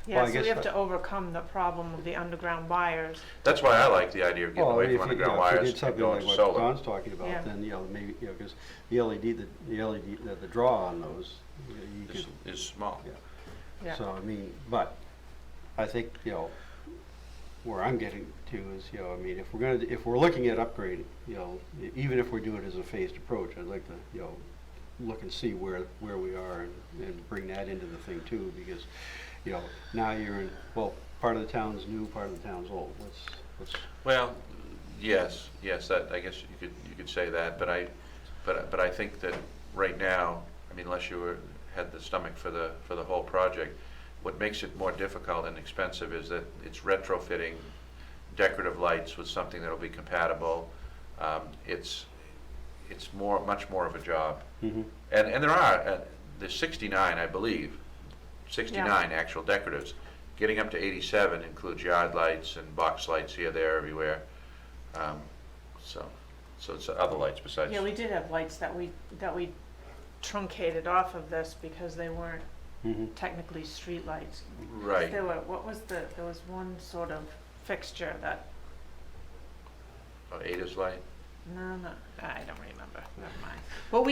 Yeah, Well, I so guess we have that- to overcome the problem of the underground wires. That's why I like the idea of getting Well, away if from you underground if you wires did and something going like to what solar. Don's talking about, Yeah. then, maybe, because the LED, the draw on those, you could, Is small. yeah. Yeah. So, I mean, but I think, where I'm getting to is, I mean, if we're looking at upgrading, even if we're doing it as a phased approach, I'd like to, look and see where we are and bring that into the thing too, because, now you're in, well, part of the town's new, part of the town's old. Let's Well, yes, that, I guess you could say that, but I think that right now, I mean, unless you had the stomach for the whole project, what makes it more difficult and expensive is that it's retrofitting decorative lights with something that'll be compatible. It's much more of a job. Mhm. And there's 69, I believe, 69 actual decoratives. Getting up to 87 includes yard lights and box lights here, there, everywhere. So it's other lights besides. Yeah, we did have lights that we truncated off of this because they weren't technically streetlights. Right. There was one sort of fixture that, Ada's light. no, I don't remember, never mind. But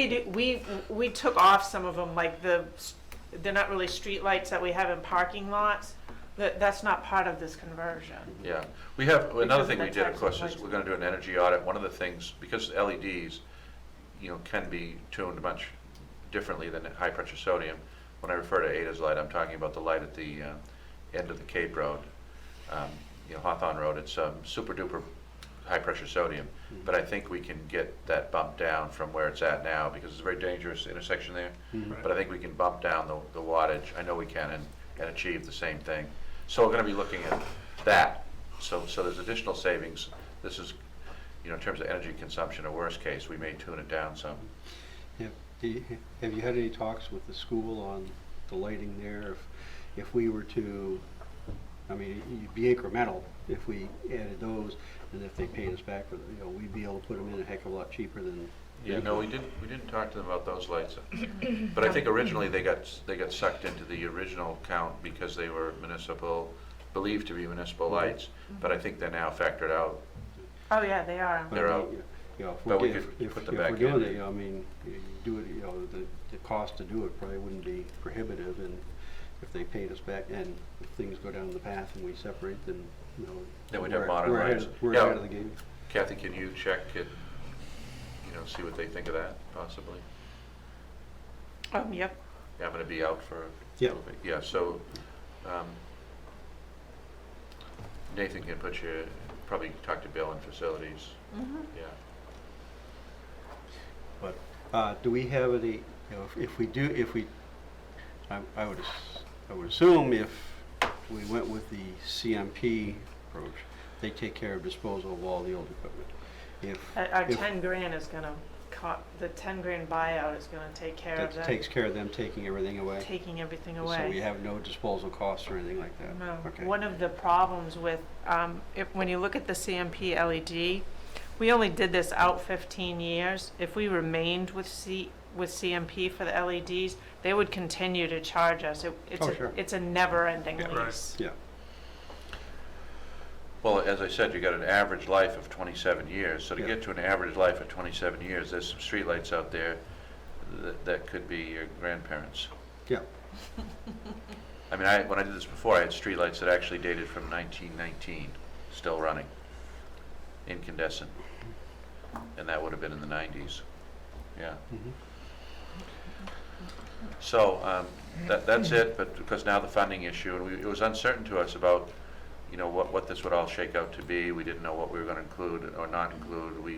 we took off some of them, like they're not really streetlights that we have in parking lots. That's not part of this conversion. Yeah, we have, another of thing the we did, of types of course, is lights. we're gonna do an energy audit. One of the things, because LEDs, can be tuned much differently than high pressure sodium. When I refer to Ada's light, I'm talking about the light at the end of the Cape Road, Hawthorne Road. It's super duper high pressure sodium, but I think we can get that bumped down from where it's at now, because it's a very dangerous intersection there. But I think we can bump down the wattage, I know we can, and achieve the same thing. So we're gonna be looking at that. So there's additional savings. This is, in terms of energy consumption, a worst case, we may tune it down some. Have you had any talks with the school on the lighting there? If we were to, I mean, it'd be incremental if we added those, and if they paid us back for, we'd be able to put them in a heck of a lot cheaper than. Yeah, no, we didn't talk to them about those lights. But I think originally they got sucked into the original count because they were believed to be municipal lights, but I think they're now factored out. Oh, yeah, they are. But, They're out. If we could put them back we're doing in. it, I mean, you do it, the cost to do it probably wouldn't be prohibitive, and if they paid us back, and if things go down the path and we separate, then, Then we'd have we're- modern we're ahead- lights. We're Yeah. ahead of the game. Kathy, can you check and, see what they think of that, possibly? Yep. I'm gonna be out for a Yeah. little bit. Yeah, so, Nathan can put you, probably talk to Bill in facilities, yeah. But do we have any, you know, if we do, I would assume if we went with the CMP approach, they take care of disposal of all the old equipment. Our If 10 grand is gonna, the 10 grand buyout is gonna take care of that that, takes care of them taking everything away? taking everything So we away. have no disposal costs or anything like that? No, Okay. one of the problems with, when you look at the CMP LED, we only did this out 15 years. If we remained with CMP for the LEDs, they would continue to charge us. Sure. It's a never-ending Yeah, right. lease. Yeah, Well, as I said, you got an average life of 27 years, so to Yeah. get to an average life of 27 years, there's some streetlights out there that could be your grandparents. yeah. I mean, when I did this before, I had streetlights that actually dated from 1919, still running, incandescent, and that would have been in the 90s, yeah. Mhm. So, that's it, but because now the funding issue, and it was uncertain to us about, you know, what this would all shake out to be. We didn't know what we were gonna include or not include. We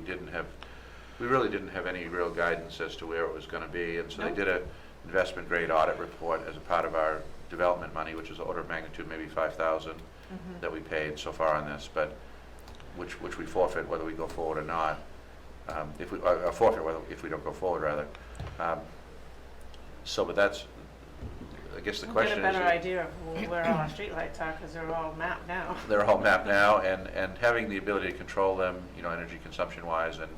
really didn't have any real guidance as to where it was gonna be, and so they Nope. did a investment grade audit report as a part of our development money, which is order of magnitude maybe 5,000 that we paid so far on this, but which we forfeit whether we go forward or not. If we forfeit whether if we don't go forward rather. So, but that's, I guess the We'll question get a is. better idea of where all our streetlights are, because they're all mapped now. They're all mapped now, and having the ability to control them, you know, energy consumption wise, and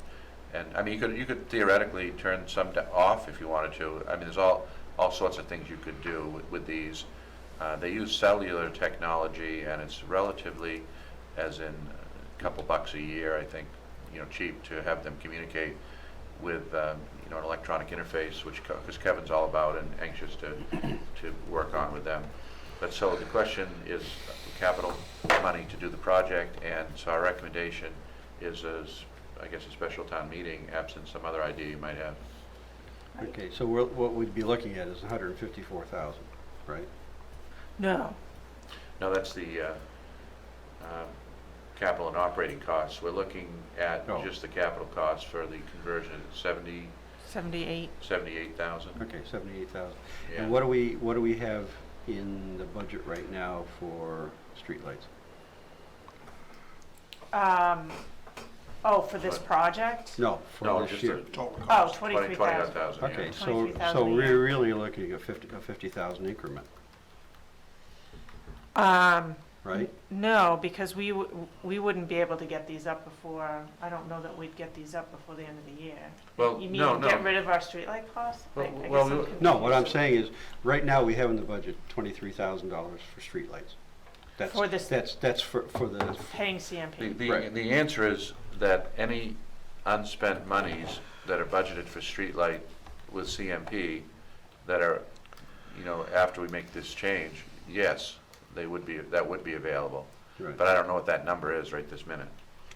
I mean, you could theoretically turn some off if you wanted to. I mean, there's all sorts of things you could do with these. They use cellular technology, and it's relatively, as in a couple bucks a year, I think, you know, cheap to have them communicate with, you know, an electronic interface, which because Kevin's all about and anxious to work on with them. But so the question is capital money to do the project, and so our recommendation is, I guess, a special town meeting, absent some other idea you might have. Okay, so what we'd be looking at is 154,000, right? No. No, that's the capital and operating costs. We're looking at Oh. just the capital costs for the conversion at 78. 78,000. Okay, 78,000. Yeah. And what do we have in the budget right now for streetlights? For this What? project? No, for No, this just year. the Total Oh, cost. 23,000. 21,000. Okay, yeah. so 23,000 a we're year. really looking at a 50,000 increment, right? No, because we wouldn't be able to get these up before, I don't know that we'd get these up before the end of the year. Well, You mean no, get no. rid of our streetlight costs? Well, I guess well, I'm we- No, what I'm confused. saying is, right now, we have in the budget $23,000 for streetlights. For this- That's for the, Paying CMP. Right. The answer is that any unspent monies that are budgeted for streetlight with CMP that are, you know, after we make this change, yes, that would be available. right. But I don't know what that number is right this minute.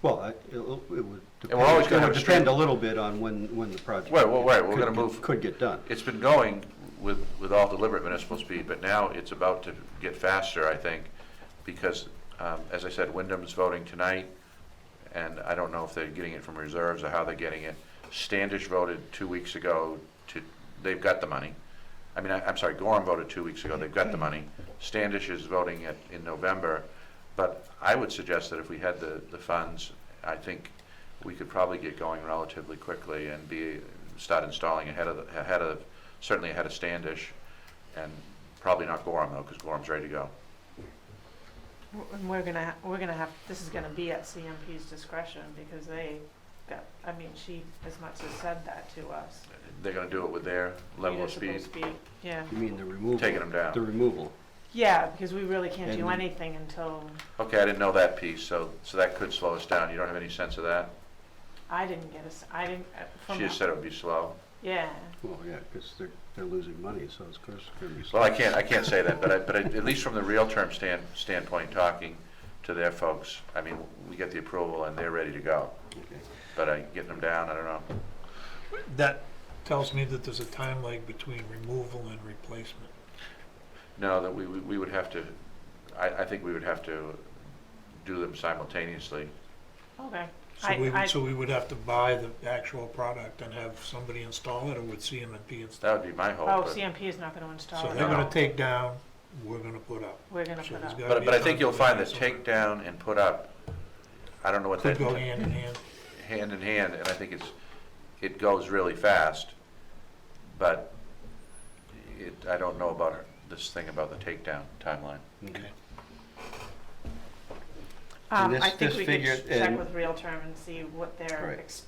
Well, it would And depend, we're always gonna it have would a depend street- a little bit on when the project. Right, we're gonna move. Could get done. It's been going with all deliberate municipal speed, but now it's about to get faster, I think, because, as I said, Wyndham's voting tonight, and I don't know if they're getting it from reserves or how they're getting it. Standish voted 2 weeks ago they've got the money. I mean, I'm sorry, Gorham voted 2 weeks ago, they've got the money. Standish is voting in November, but I would suggest that if we had the funds, I think we could probably get going relatively quickly and start installing certainly ahead of Standish, and probably not Gorham though, because Gorham's ready to go. And we're gonna have, this is gonna be at CMP's discretion, because she as much as said that to us. They're gonna do it with their level of Municipal speed, Yeah. You mean the removal? taking them down. The removal. Yeah, because we really can't do And- anything until, Okay, I didn't know that piece, so that could slow us down. You don't have any sense of that? I didn't, She just said it would be slow. yeah. Well, yeah, because they're losing money, so it's going to be slow. Well, I can't say that, but at least from the real term standpoint, talking to their folks, I mean, we get the approval and they're ready to go. Okay. But getting them down, I don't know. That tells me that there's a time lag between removal and replacement. No, that we would have to, I think we would have to do them simultaneously. Okay. So we would have to buy the actual product and have somebody install it, or would CMP install That would be my hope. Oh, but- CMP is not gonna install So it. they're No. gonna take down, we're gonna put up. We're gonna So put there's up. gotta be But a I think you'll find that compromise take down and put up, I don't know what Could that. go hand in hand. Hand in hand, and I think it goes really fast, but I don't know about this thing about the takedown timeline. Okay. And this- I think this we figure- could check and- with Realterm and see what Right.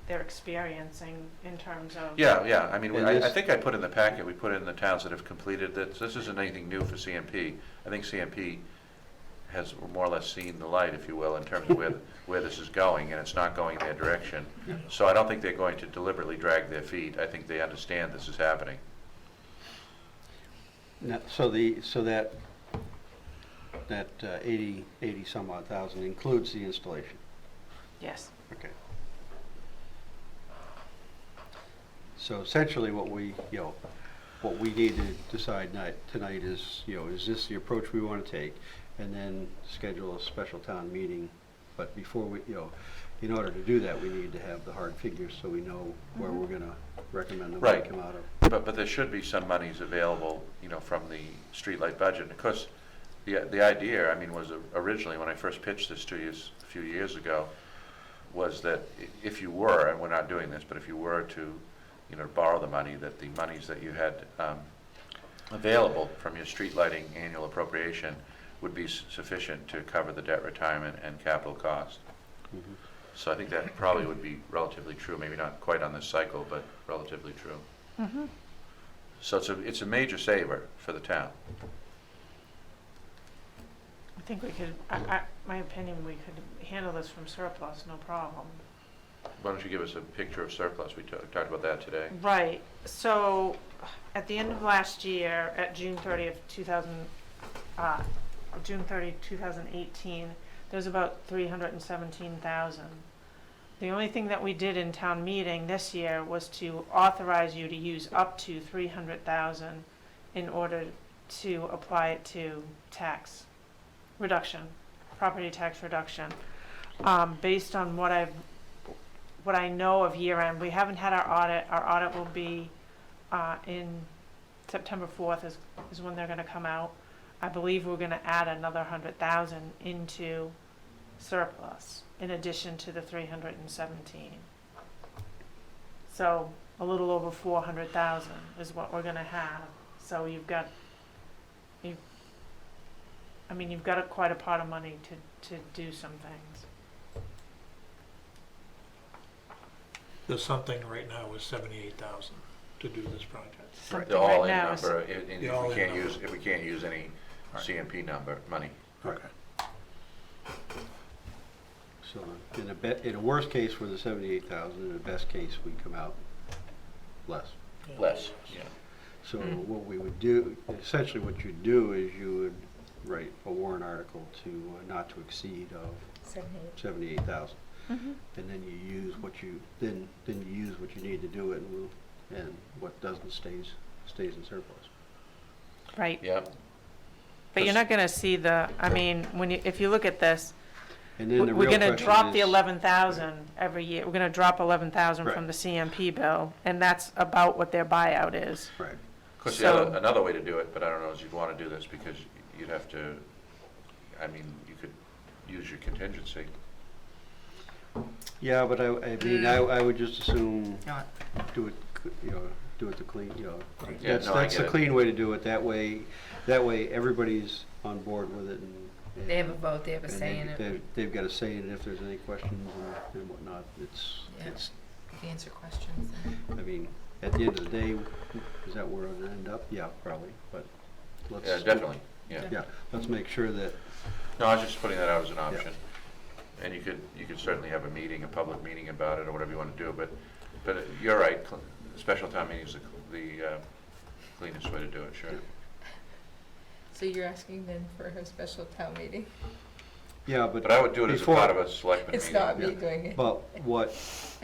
they're experiencing in terms of. Yeah, I mean, And I this- think I put in the packet, we put in the towns that have completed this. This isn't anything new for CMP. I think CMP has more or less seen the light, if you will, in terms of where this is going, and it's not going their direction. So I don't think they're going to deliberately drag their feet. I think they understand this is happening. So that 80 some odd thousand includes the installation. Yes. Okay. So essentially what we need to decide tonight is, is this the approach we want to take? And then schedule a special town meeting. But before we, in order to do that, we need to have the hard figures so we know where we're going to recommend the money Right. come out of. But there should be some monies available, from the streetlight budget. Of course, the idea, I mean, was originally, when I first pitched this to you a few years ago, was that if you were, and we're not doing this, but if you were to, borrow the money, that the monies that you had available from your street lighting annual appropriation would be sufficient to cover the debt retirement and capital cost. Mhm. So I think that probably would be relatively true, maybe not quite on this cycle, but relatively true. Mm-hmm. So it's a major saver for the town. I think we could, my opinion, we could handle this from surplus, no problem. Why don't you give us a picture of surplus? We talked about that today. Right, so at the end of last year, at June 30th, 2018, there's about 317,000. The only thing that we did in town meeting this year was to authorize you to use up to 300,000 in order to apply it to tax reduction, property tax reduction. Based on what I know of year end, we haven't had our audit. Our audit will be in September 4th is when they're gonna come out. I believe we're gonna add another 100,000 into surplus in addition to the 317. So a little over 400,000 is what we're gonna have. So you've got quite a pot of money to do some things. There's something right now with 78,000 to do this project. Something The right all-in now is- number, if The we all-in can't number. use, if we can't use any CMP money. Okay. So in a worst case for the 78,000, in a best case, we come out less. Less, yeah. So what we would do, essentially what you'd do is you would write a warrant article to not to exceed of 78,000. Mhm. And then you use what you need to do it, and what doesn't stays in surplus. Right. Yeah. But you're not gonna see if you look at this, And then the we're real gonna question drop the is- 11,000 every year. We're gonna drop 11,000 from Right. the CMP bill, and that's about what their buyout is. Right. Of course, So- another way to do it, but I don't know if you'd want to do this, because you'd have to, you could use your contingency. Yeah, but I would just assume do it the clean, Yeah, That's no, I the get it. clean way to do it. That way everybody's on board with it, and They have a vote, they have a and say in it. They've got a say in it if there's any questions and whatnot. Yeah. It's, Answer questions. I mean, at the end of the day, is that where it'll end up? Yeah, probably, but let's. Yeah, definitely, yeah. Yeah, let's make sure that, No, I was just putting that out as an option. And you could certainly have a public meeting about it, or whatever you want to do, but you're right, special town meeting is the cleanest way to do it, sure. Yeah. So you're asking then for a special town meeting? Yeah, But I would do it as a before- part of a selectman It's meeting. not me Yeah. doing it. But what,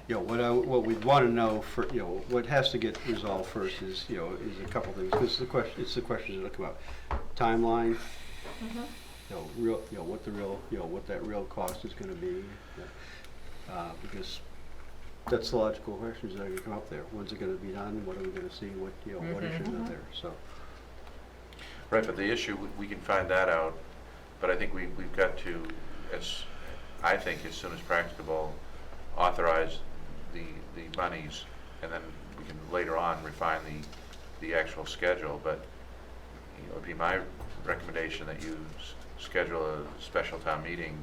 what we'd want to know for, what has to get resolved first is, is a couple things. This is the question, it's the questions that'll come up. Timeline, what the real, what that real cost is going to be. Because that's the logical questions that are going to come up there. When's it going to be done? What are we going to see? What, what issues are there? So, Right, but the issue, we can find that out, but I think we've got to, I think as soon as practicable, authorize the monies, and then we can later on refine the actual schedule, but it would be my recommendation that you schedule a special town meeting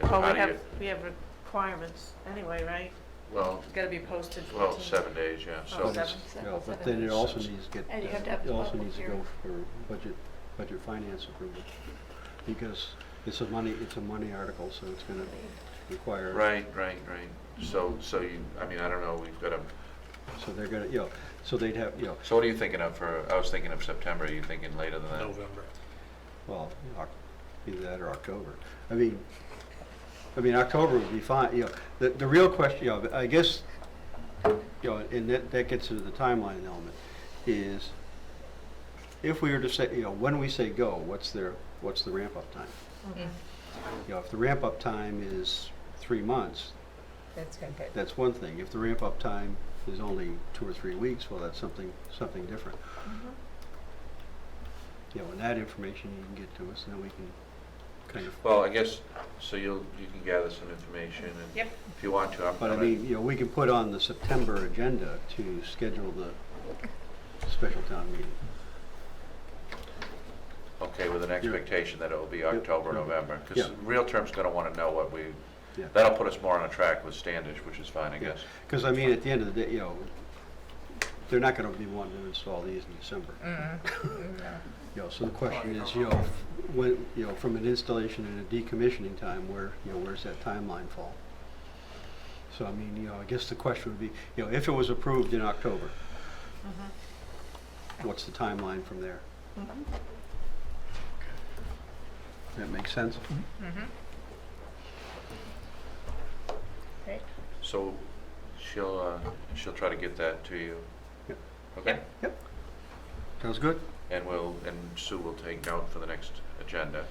as a Well, part of your, we have requirements anyway, right? well, It's gotta be posted 14. well, 7 days, yeah, Oh, so, seven. but then it also needs to get, And you have to have it the also public needs to go hearing. for budget finance approval. Because it's a money article, so it's going to require. right. So you, I mean, I don't know, we've got to, So they're going to, so they'd have, so what are you thinking of I was thinking of September, are you thinking later than that? November. well, either that or October. I mean, October would be fine, the real question, I guess, and that gets into the timeline element, is if we were to say, when we say go, what's the ramp-up time? If the ramp-up time is 3 months, That's gonna get, that's one thing. If the ramp-up time is only 2 or 3 weeks, well, that's something different. And that information you can get to us, and then we can kind of. Well, I guess, so you can gather some information, and Yep. if you want to, But I mean, we can put on the September agenda to schedule the special town meeting. okay, with an expectation that it will be October, November, because Yeah. real term's going to want to know what Yeah. that'll put us more on a track with Standish, which is fine, I guess. Because I mean, at the end of the day, they're not going to be wanting to install these in December. So the question is, when, from an installation and a decommissioning time, where's that timeline fall? So I mean, I guess the question would be, if it was approved in October, what's the timeline from there? That makes sense? Great. So she'll try to get that to you. Yep. Okay? Yep. Sounds good? And Sue will take note for the next agenda.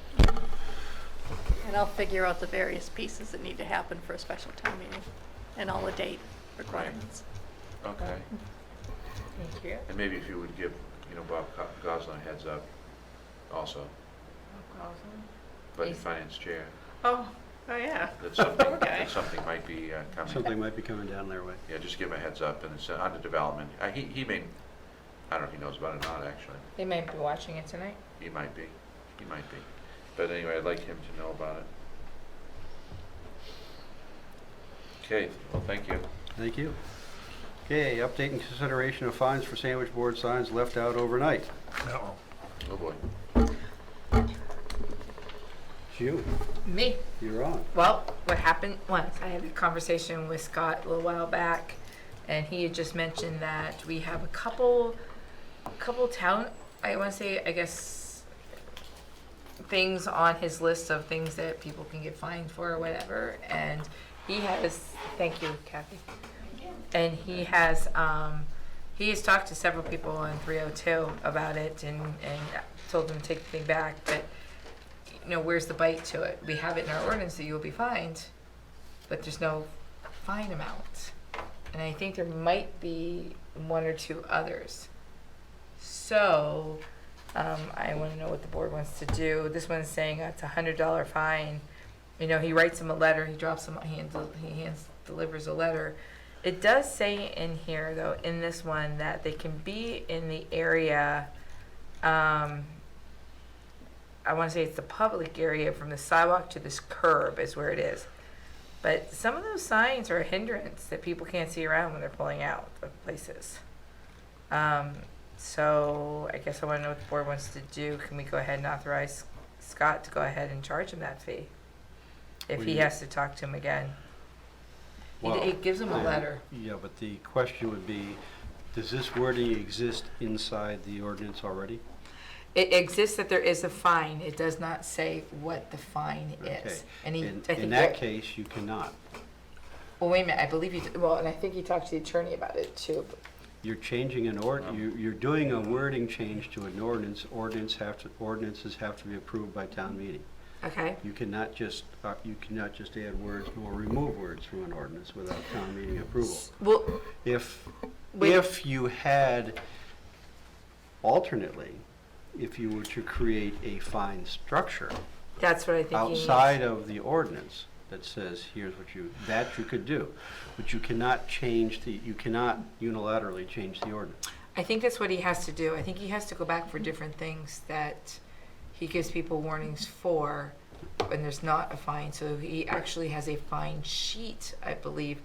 And I'll figure out the various pieces that need to happen for a special town meeting and all the date requirements. Okay. thank you. And maybe if you would give, Bob Goslin a heads up also, budget Yes. finance chair, Oh, yeah. that something, Okay. that something might be coming. Something might be coming down their way. Yeah, just give him a heads up, and it's under development. He may, I don't know if he knows about it or not, actually. They might be watching it tonight. He might be. But anyway, I'd like him to know about it. Okay, well, thank you. Thank you. Okay, update and consideration of fines for sandwich board signs left out overnight. No. Oh, boy. It's you. Me. You're on. Well, what happened was I had a conversation with Scott a little while back, and he had just mentioned that we have a couple town, I want to say, I guess, things on his list of things that people can get fined for or whatever. And he has, thank you, Kathy. And he has talked to several people on 302 about it and told them to take the thing back. But, where's the bite to it? We have it in our ordinance that you will be fined, but there's no fine amount. And I think there might be one or two others. So, I want to know what the board wants to do. This one's saying it's a $100 fine. He writes them a letter, he drops them, delivers a letter. It does say in here, though, in this one, that they can be in the area, I want to say it's the public area from the sidewalk to this curb is where it is. But some of those signs are a hindrance that people can't see around when they're pulling out of places. So I guess I want to know what the board wants to do. Can we go ahead and authorize Scott to go ahead and charge him that fee? If he has to talk to him again. Well, It gives him a letter. Yeah, but the question would be, does this wording exist inside the ordinance already? It exists that there is a fine. It does not say what the fine Okay. is. And he, I In think that case, you cannot. well, wait a minute, I believe well, and I think he talked to the attorney about it too. You're changing you're doing a wording change to an ordinance. Ordinances have to be approved by town meeting. Okay? You cannot just add words or remove words from an ordinance without town meeting approval. Well, If Wait. you had, alternately, if you were to create a fine structure that's what I think he needs. outside of the ordinance that says, here's what that you could do, but you cannot unilaterally change the ordinance. I think that's what he has to do. I think he has to go back for different things that he gives people warnings for when there's not a fine. So he actually has a fine sheet, I believe.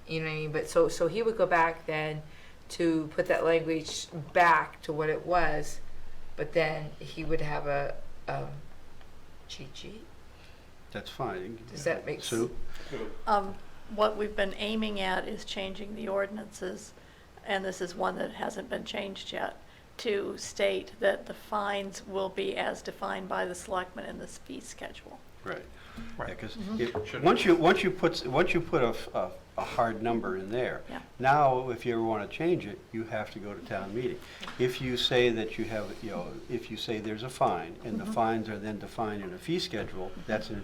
You know what I mean? But so he would go back then to put that language back to what it was, but then he would have a cheat sheet. That's fine. Does that make Sue? What we've been aiming at is changing the ordinances, and this is one that hasn't been changed yet, to state that the fines will be as defined by the selectmen in this fee schedule. Right. Right. Because Should- once you put a hard number in there, Yeah. now if you ever want to change it, you have to go to town meeting. If you say that you have, if you say there's a fine and the fines are then defined in a fee schedule, that's an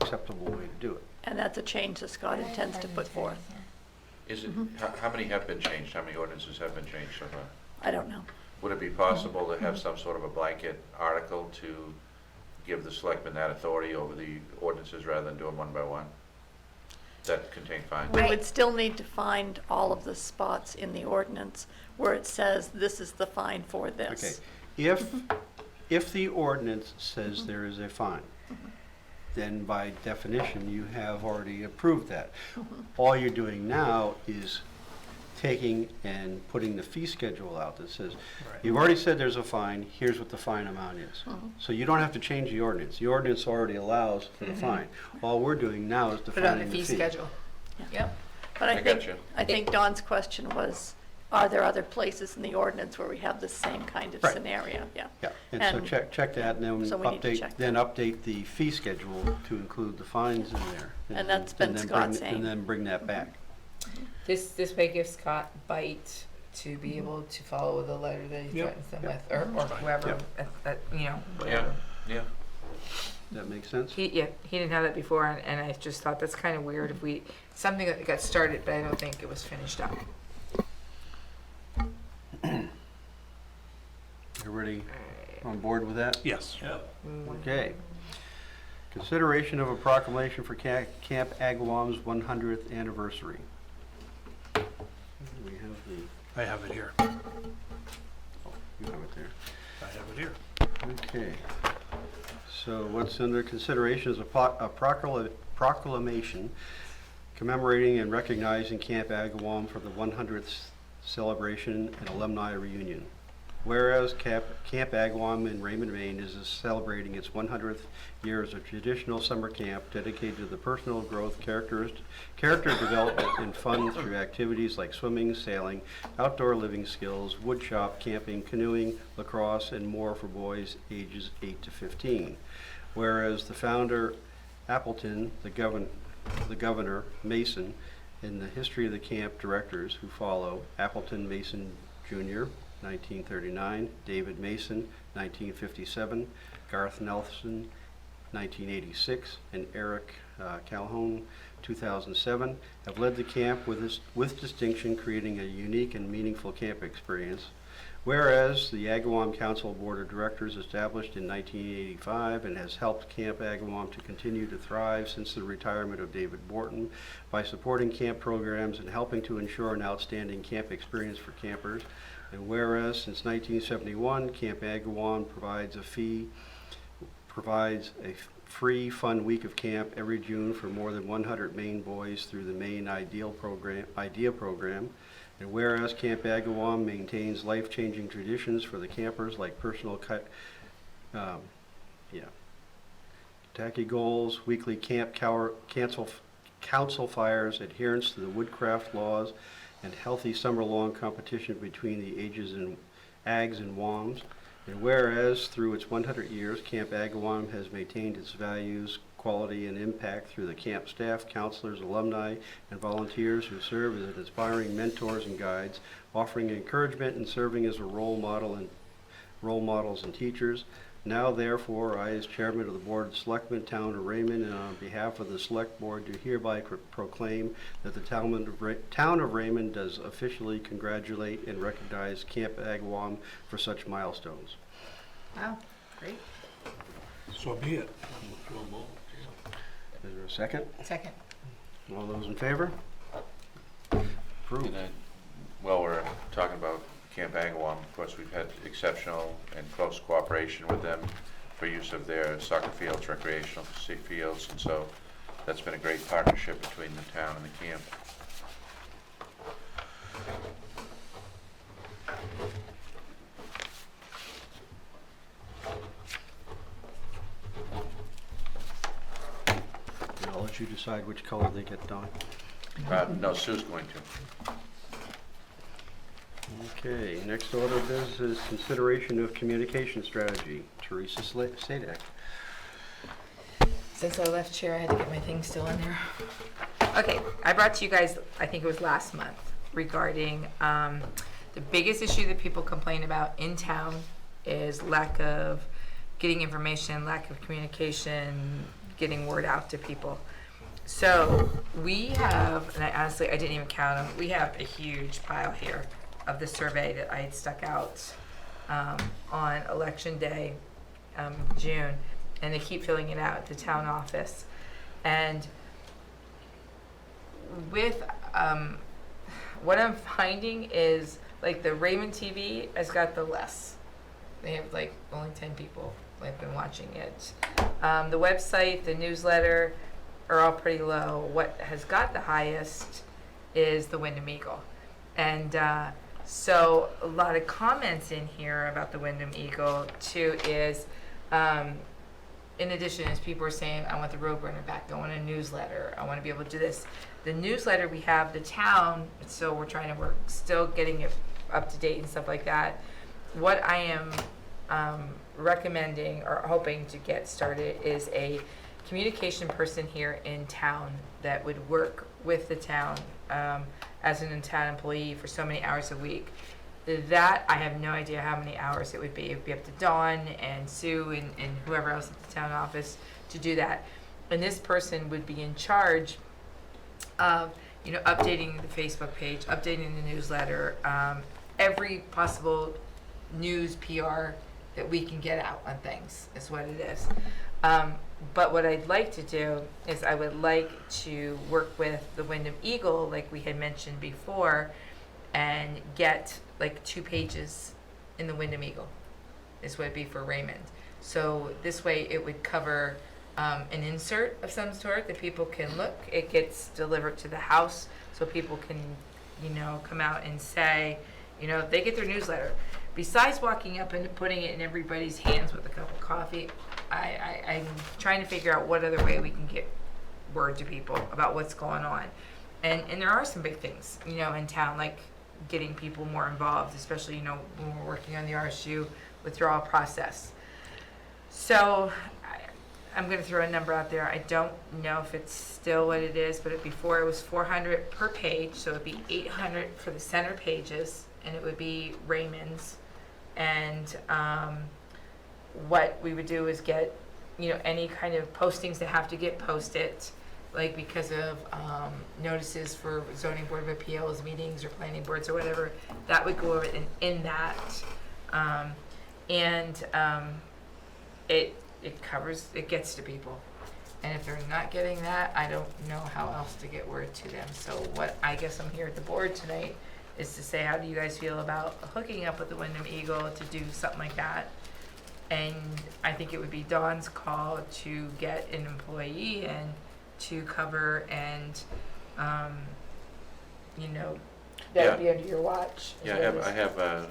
acceptable way to do it. And that's a change that Scott intends to put forth. Is it, how many have been changed? How many ordinances have been changed so far? I don't know. Would it be possible to have some sort of a blanket article to give the selectmen that authority over the ordinances rather than doing one by one? That contain fines? We would still need to find all of the spots in the ordinance where it says this is the fine for Okay. this. If the ordinance says there is a fine, then by definition, you have already approved that. All you're doing now is taking and putting the fee schedule out that says, you've already said there's a fine, here's what the fine amount is. So you don't have to change the ordinance. The ordinance already allows for the fine. All we're doing now is Put it on the defining the fee fee. schedule. Yep. But I gotcha. I think Dawn's question was, are there other places in the ordinance where we have the same kind of Right. scenario? Yeah. Yeah, and so And check that and then so we need to check update the fee schedule to include the fines in there. And that's been then Scott's bring- aim. And then bring that back. This may give Scott bite to be able to follow the letter that he Yep. threatens them with, or whoever, Yeah, whatever. yeah. That make sense? He didn't have that before, and I just thought that's kind of weird if something that got started, but I don't think it was finished up. Everybody on board with that? Yes. Okay. Consideration of a proclamation for Camp Agawam's 100th anniversary. We have I have it here. you have it there. I have it here. Okay. So what's under consideration is a proclamation commemorating and recognizing Camp Agawam for the 100th celebration and alumni reunion. Whereas Camp Agawam in Raymond, Maine is celebrating its 100th year as a traditional summer camp dedicated to the personal growth, character development, and fun through activities like swimming, sailing, outdoor living skills, woodshop, camping, canoeing, lacrosse, and more for boys ages 8 to 15. Whereas the founder, Appleton, the governor, Mason, in the history of the camp directors who follow, Appleton Mason Jr., 1939, David Mason, 1957, Garth Nelson, 1986, and Eric Calhoun, 2007, have led the camp with distinction, creating a unique and meaningful camp experience. Whereas the Agawam Council Board of Directors, established in 1985, and has helped Camp Agawam to continue to thrive since the retirement of David Borton by supporting camp programs and helping to ensure an outstanding camp experience for campers. And whereas since 1971, Camp Agawam provides a free, fun week of camp every June for more than 100 Maine boys through the Maine IDEA program. And whereas Camp Agawam maintains life-changing traditions for the campers like personal tacky goals, weekly camp council fires, adherence to the woodcraft laws, and healthy summer-long competition between the ages and Ags and Woms. And whereas through its 100 years, Camp Agawam has maintained its values, quality, and impact through the camp staff, counselors, alumni, and volunteers who serve as inspiring mentors and guides, offering encouragement and serving as a role models and teachers. Now, therefore, I, as chairman of the Board of Selectmen, Town of Raymond, and on behalf of the Select Board, do hereby proclaim that the Town of Raymond does officially congratulate and recognize Camp Agawam for such milestones. Wow, great. So be it. Is there a second? Second. All those in favor? Approved. And then, while we're talking about Camp Agawam, of course, we've had exceptional and close cooperation with them for use of their soccer fields, recreational fields, and so that's been a great partnership between the town and the camp. I'll let you decide which color they get done. No, Sue's going to. Okay, next order of business is consideration of communication strategy. Teresa Sadak. Since I left chair, I had to get my thing still in there. Okay, I brought to you guys, I think it was last month, regarding the biggest issue that people complain about in town is lack of getting information, lack of communication, getting word out to people. So we have, and I didn't even count them, we have a huge pile here of the survey that I had stuck out on election day, June, and they keep filling it out at the town office. And with what I'm finding is like the Raymond TV has got the less. They have like only 10 people like been watching it. The website, the newsletter are all pretty low. What has got the highest is the Wyndham Eagle. And so a lot of comments in here about the Wyndham Eagle too is, in addition, as people are saying, I want the Roadrunner back, I want a newsletter, I want to be able to do this. The newsletter we have, the town, so we're trying to work, still getting it up to date and stuff like that. What I am recommending or hoping to get started is a communication person here in town that would work with the town as an in-town employee for so many hours a week. That, I have no idea how many hours it would be. It would be up to Dawn and Sue and whoever else at the town office to do that. And this person would be in charge of, updating the Facebook page, updating the newsletter, every possible news PR that we can get out on things is what it is. But what I'd like to do is I would like to work with the Wyndham Eagle, like we had mentioned before, and get like 2 pages in the Wyndham Eagle is what it'd be for Raymond. So this way it would cover an insert of some sort that people can look. It gets delivered to the house so people can, come out and say, they get their newsletter. Besides walking up and putting it in everybody's hands with a cup of coffee, I'm trying to figure out what other way we can get word to people about what's going on. And there are some big things, in town, like getting people more involved, especially, when we're working on the RSU withdrawal process. So I'm going to throw a number out there. I don't know if it's still what it is, but before it was $400 per page, so it would be $800 for the center pages, and it would be Raymond's. And what we would do is get, any kind of postings that have to get posted, like because of notices for zoning board of appeals meetings or planning boards or whatever, that would go over in that. It gets to people. And if they're not getting that, I don't know how else to get word to them. So what I guess I'm here at the board tonight is to say, how do you guys feel about hooking up with the Wyndham Eagle to do something like that? And I think it would be Dawn's call to get an employee in to cover and, that would be under your watch. Yeah, I have a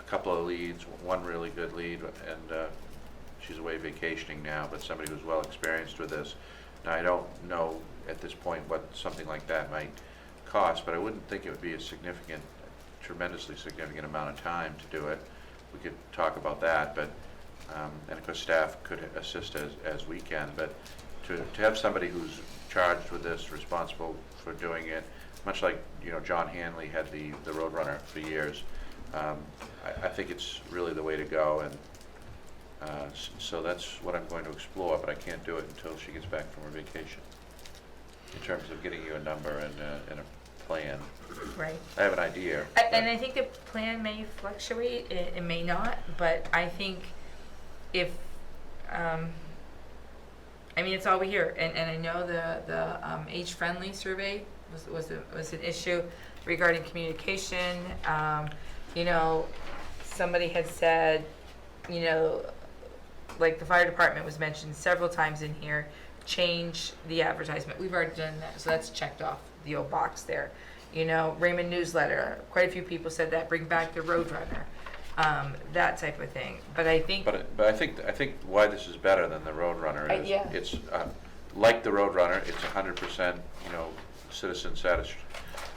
couple of leads, one really good lead, and she's away vacationing now, but somebody who's well experienced with this. Now, I don't know at this point what something like that might cost, but I wouldn't think it would be a tremendously significant amount of time to do it. we could talk about that, but, and of course, staff could assist as we can, but to have somebody who's charged with this, responsible for doing it, much like, you know, John Hanley had the Roadrunner for years, I think it's really the way to go, and so that's what I'm going to explore, but I can't do it until she gets back from her vacation, in terms of getting you a number and a plan. Right. I have an idea. And I think the plan may fluctuate, it may not, but I think if, I mean, it's all we hear, and I know the age-friendly survey was an issue regarding communication. You know, somebody had said, you know, like the fire department was mentioned several times in here, change the advertisement. We've already done that, so that's checked off the old box there. You know, Raymond newsletter, quite a few people said that, bring back the Roadrunner, that type of thing. But I think, But I think why this is better than the Roadrunner is, yeah. it's, like the Roadrunner, it's 100%, you know, citizen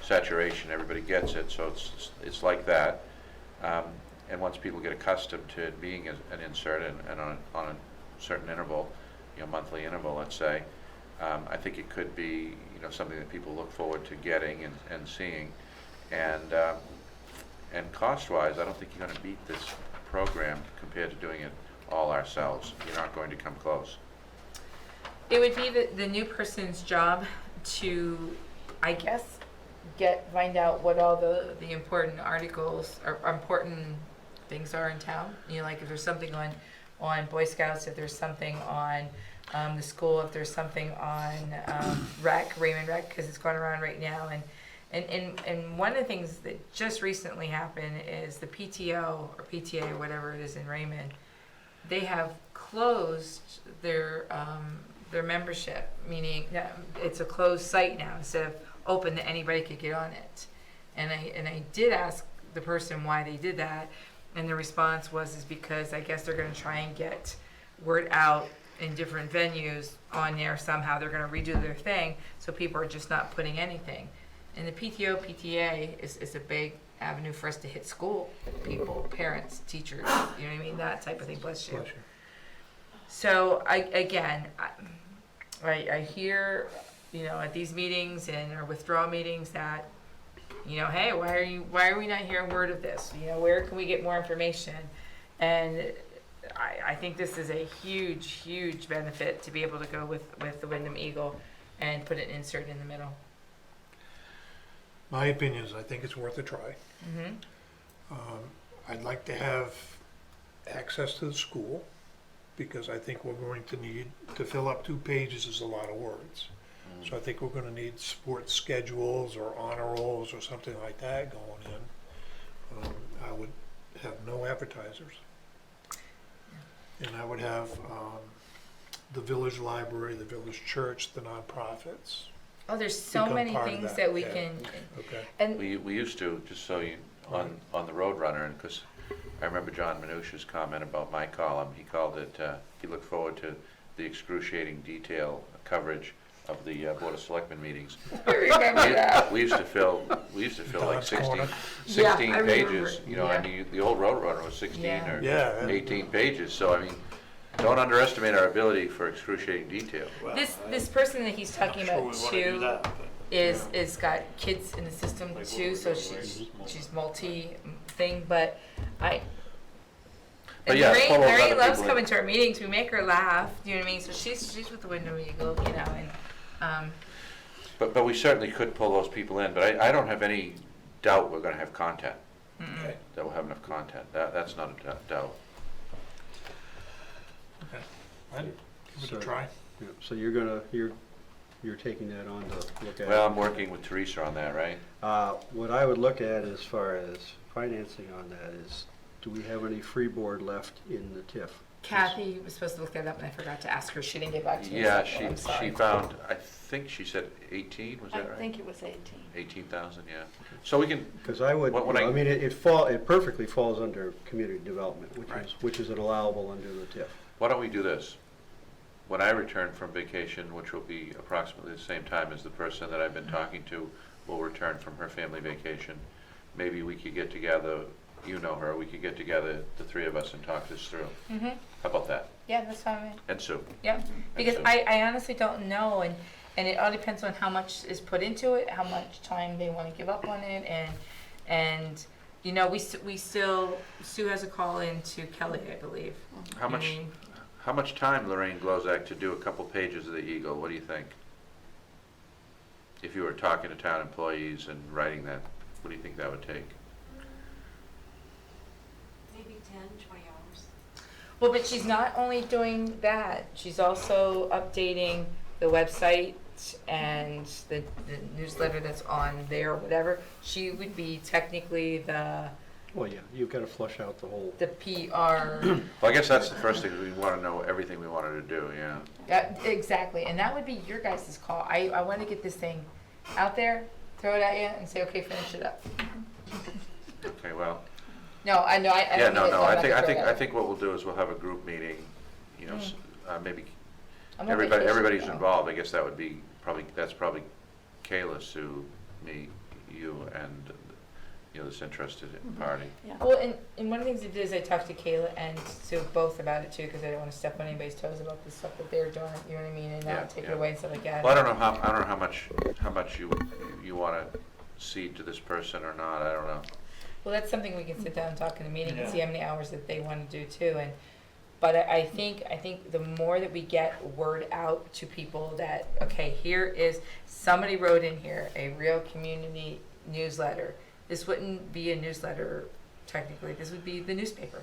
saturation, everybody gets it, so it's like that. And once people get accustomed to it being an insert and on a certain interval, you know, monthly interval, let's say, I think it could be, you know, something that people look forward to getting and seeing. And cost-wise, I don't think you're going to beat this program compared to doing it all ourselves. You're not going to come close. it would be the new person's job to, I guess, find out what all the important articles or important things are in town. You know, like if there's something on Boy Scouts, if there's something on the school, if there's something on Raymond Rec, because it's going around right now. And one of the things that just recently happened is the PTO or PTA or whatever it is in Raymond, they have closed their membership, meaning that it's a closed site now instead of open that anybody could get on it. And I did ask the person why they did that, and the response was because I guess they're going to try and get word out in different venues on there somehow. They're going to redo their thing, so people are just not putting anything. And the PTO, PTA is a big avenue for us to hit school people, parents, teachers, you know what I mean, that type of thing. Bless you. So I hear, you know, at these meetings and our withdrawal meetings that, you know, hey, why are we not hearing word of this? You know, where can we get more information? And I think this is a huge, huge benefit to be able to go with the Wyndham Eagle and put an insert in the middle. My opinion is I think it's worth a try. Mm-hmm. I'd like to have access to the school, because I think we're going to need to fill up 2 pages is a lot of words. So I think we're going to need sports schedules or honor rolls or something like that going in. I would have no advertisers. And I would have the village library, the village church, the nonprofits. Oh, there's so Become many part of things that, that we yeah. can, Okay. and We used to, just so you, on the Roadrunner, and because I remember John Minucci's comment about my column, he called it, he looked forward to the excruciating detail coverage of the Board of Selectmen meetings. I remember that. We used to fill like Don's Corner. 16 Yeah, I remember. pages, you know, I Yeah. mean, the old Roadrunner was 16 Yeah. or Yeah. 18 pages, so I mean, don't underestimate our ability for excruciating detail. This person that he's talking about too is got kids in the system too, so she's multi thing, but But and yeah, Lorraine, pull those Lorraine other loves people in. coming to our meetings. We make her laugh. You know what I mean? So she's with the Wyndham Eagle, you know, and But we certainly could pull those people in, but I don't have any doubt we're gonna have content, Okay. that we'll have enough content. That's not a doubt. Okay. I'd give it So- a try. Yeah, so you're taking that on to look at. Well, I'm working with Teresa on that, right? What I would look at as far as financing on that is, do we have any freeboard left in the TIF? Kathy was supposed to look that up, and I forgot to ask her. She didn't get back to me. Yeah, so I'm she sorry. found, I think she said 18, was I that right? think it was 18. 18,000, yeah. So we can, Because I would, What would I- I mean, it perfectly falls under community development, Right. which is an allowable under the TIF. why don't we do this? When I return from vacation, which will be approximately the same time as the person that I've been talking to will return from her family vacation, maybe we could get together you know her, we could get together, the three of us, and talk this through. Mm-hmm. How about that? Yeah, that's fine. And Sue? Yeah, because so- I honestly don't know, and it all depends on how much is put into it, how much time they want to give up on it, and you know, we still, Sue has a call in to Kelly, I believe. How much, Mm. how much time, Lorraine Glozak, to do a couple pages of the Eagle? What do you think? If you were talking to town employees and writing that, what do you think that would take? Maybe 10, 20 hours. Well, but she's not only doing that, she's also updating the website and the newsletter that's on there, whatever. She would be technically the Well, yeah, you've got to flush out the whole, PR. Well, I guess that's the first thing, we want to know everything we wanted to do, yeah. Yeah, exactly, and that would be your guys' call. I want to get this thing out there, throw it at you, and say, okay, finish it up. Okay, well, No, I know, I yeah, don't no, mean it, no, I'm I not think, gonna I throw think, it I at think what we'll do is we'll have a group meeting, you know, maybe I'm on vacation, everybody's though. involved. I guess that would be that's probably Kayla, Sue, me, you, and, you know, this interested party. Yeah. Well, and one of the things I did is I talked to Kayla and Sue both about it too, because I don't want to step on anybody's toes about the stuff that they're doing, you know what I mean, and Yeah, not take it yeah. away and stuff like that. Well, I don't know how much you want to cede to this person or not. I don't know. Well, that's something we can sit down and talk in the meeting and Yeah. see how many hours that they want to do too, but I think the more that we get word out to people that, okay, here is, somebody wrote in here, a real community newsletter. This wouldn't be a newsletter technically, this would be the newspaper.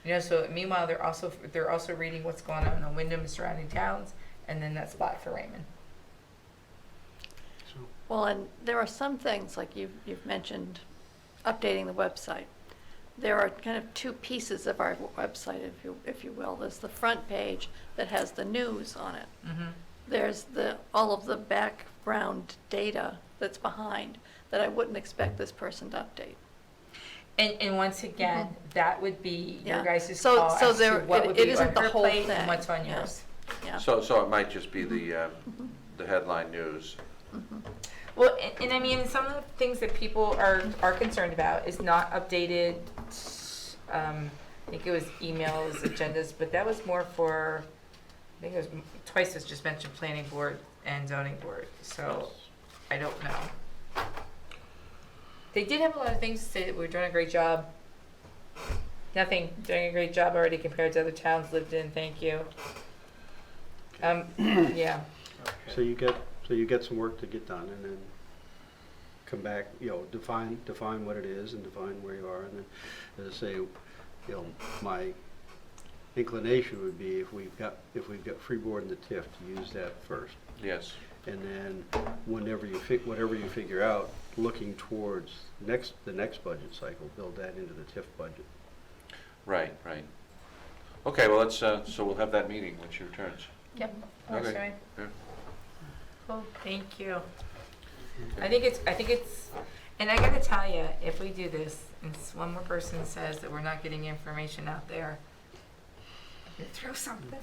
You know, so meanwhile, they're also reading what's going on in Wyndham and surrounding towns, and then that spot for Raymond. Well, and there are some things, like you've mentioned, updating the website. There are kind of two pieces of our website, if you will. There's the front page that has the news on it. Mm-hmm. There's all of the background data that's behind that I wouldn't expect this person to update. And once again, that would be your Yeah. guys' So- call so as to there- what would it be isn't on the her whole plate and thing. what's on Yeah. yours. Yeah. So it might just be the headline news. Well, and I mean, some of the things that people are concerned about is not updated, I think it was emails, agendas, but that was more for, I think it was twice as just mentioned planning board and zoning board, so I don't know. They did have a lot of things to say that we were doing a great job. Nothing, doing a great job already compared to other towns lived in, thank you. Yeah. so you get some work to get done, and then come back, you know, define what it is and define where you are, and then, as I say, you know, my inclination would be if we've got freeboard in the TIF, to use that first. Yes. And then whatever you figure out, looking towards the next budget cycle, build that into the TIF budget. Right. Okay, well, let's, so we'll have that meeting when she returns. Yep. Okay. Works for me. Yeah. Cool, thank you. I think it's, and I gotta tell you, if we do this, and one more person says that we're not getting information out there, I'm gonna throw something.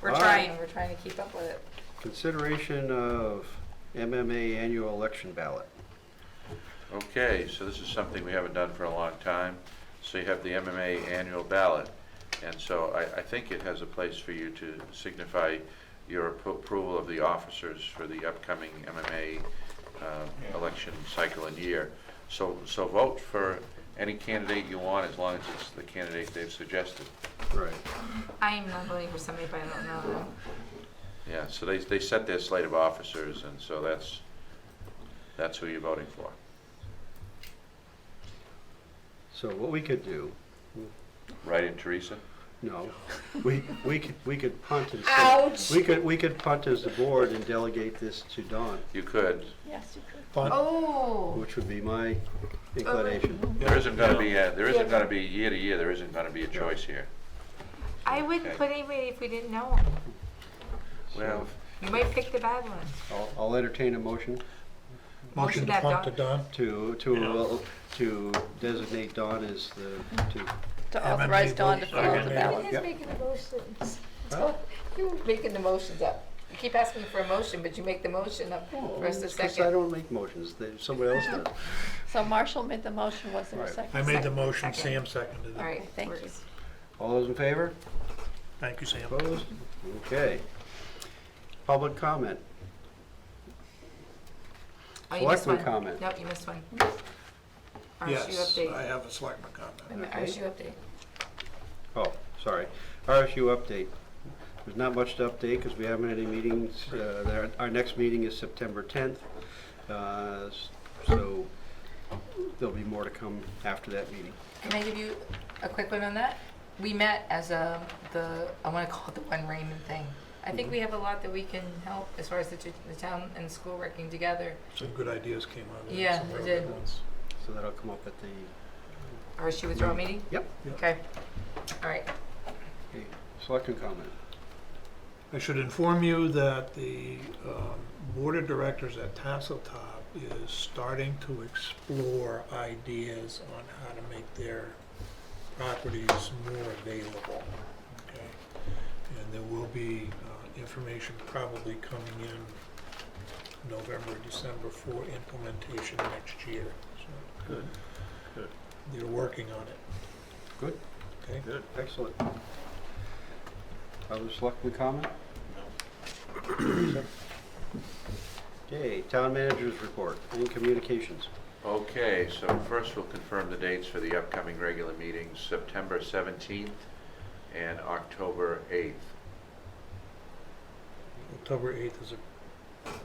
We're All trying, right. we're trying to keep up with it. Consideration of MMA annual election ballot. Okay, so this is something we haven't done for a long time. So you have the MMA annual ballot. And so I think it has a place for you to signify your approval of the officers for the upcoming MMA election cycle and year. So vote for any candidate you want, as long as it's the candidate they've suggested. Right. I'm not voting for somebody if I don't know them. Yeah, so they set their slate of officers, and so that's who you're voting for. So what we could do, Right in, Teresa? no, we could punt as Ouch! we could punt as the board and delegate this to Dawn, You could. Yes, you could. Fun. Oh, which would be my inclination. There isn't gonna be year to year, there isn't gonna be a choice here. I wouldn't Okay. put anybody if we didn't know them. Well, You might pick the bad ones. I'll entertain a motion Motion to that punt to Dawn. Dawn. to designate Dawn as To authorize Dawn to fill out the Second. ballot. Yep. making the motions. Well- You were making the motions up. You keep asking for a motion, but you make the motion up Oh, for us to it's 'cause I second. don't make motions, somebody else does. So Marshall made the motion, was there a Right. second? I made the motion, Second. Sam seconded it. All right, Thank you. works. All those in favor? Thank you, Sam. Opposed? Okay. Public comment. Oh, you missed Selectman one. comment. Nope, you missed one. RSU Yes, update. I have a selectman comment. Wait a minute, Okay. RSU update. Oh, sorry. RSU update. There's not much to update because we haven't had any meetings. Our next meeting is September 10th. So there'll be more to come after that meeting. Can I give you a quick one on that? We met as I want to call it the One Raymond thing. I think we have a lot that we can help as far as the town and the school working together. Some good ideas came out of it. Yeah, some it really did. good ones. So that'll come up at the, RSU withdrawal meeting? yep. Okay. All right. Okay. Selectman comment. I should inform you that the Board of Directors at Tasseltop is starting to explore ideas on how to make their properties more available. Okay? And there will be information probably coming in November, December for implementation next year. So Good. Good. they're working on it. Good. Okay? Good. Excellent. Other selectman comment? Okay, town manager's report. Any communications? Okay, so first we'll confirm the dates for the upcoming regular meetings, September 17th and October 8th. October 8th is Let's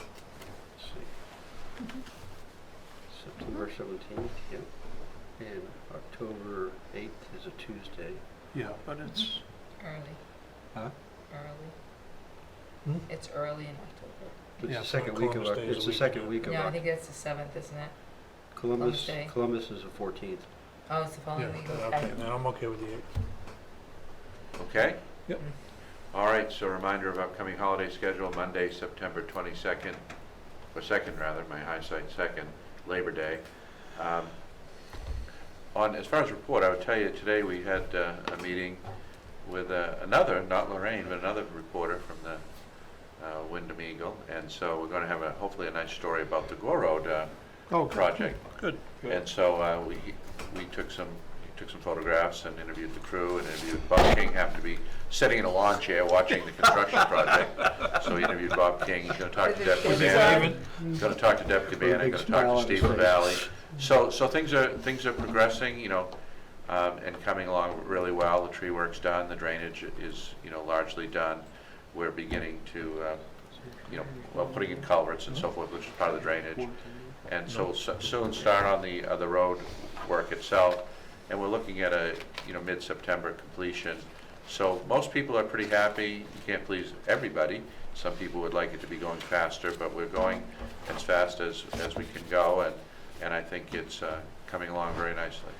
see. September 17th, yep. And October 8th is a Tuesday. but it's, Early. Huh? Early. Hmm? It's early in October. It's Yeah, the second week of, Columbus Day is it's a the week second ago. week of No, I October. think that's the 7th, isn't it? Columbus, Day. Columbus is the 14th. Oh, it's the yeah, following week. okay, then I'm okay with the 8th. Okay? Yep. All right, so reminder of upcoming holiday schedule, Monday, September 22nd, or 2nd rather, my eyesight 2nd, Labor Day. As far as report, I would tell you today we had a meeting with another, not Lorraine, but another reporter from the Wyndham Eagle, and so we're going to have hopefully a nice story about the Gore Road project. Good. And so we took some photographs and interviewed the crew and interviewed Bob King. Happened to be sitting in a lawn chair watching the construction project. So we interviewed Bob King. He's going to talk to Deb Cabana. He's going to talk to Deb Cabana. He's going to talk to Steve Valley. So things are progressing, and coming along really well. The tree work's done. The drainage is largely done. We're beginning to putting in culverts and so forth, which is part of the drainage. And so we'll soon start on the road work itself, and we're looking at a mid-September completion. So most people are pretty happy. You can't please everybody. Some people would like it to be going faster, but we're going as fast as we can go, and I think it's coming along very nicely.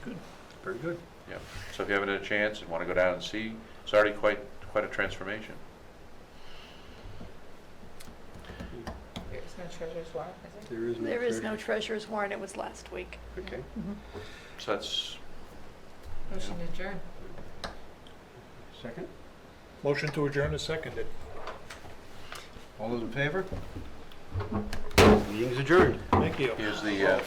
Good. Very good. Yeah. So if you haven't had a chance and want to go down and see, it's already quite a transformation. There's no treasurer's warrant, is there? There is no treasurer's warrant, it was last week. Okay. So that's Motion to adjourn. Second? Motion to adjourn is seconded. All those in favor? Meeting's adjourned. Thank you. here's the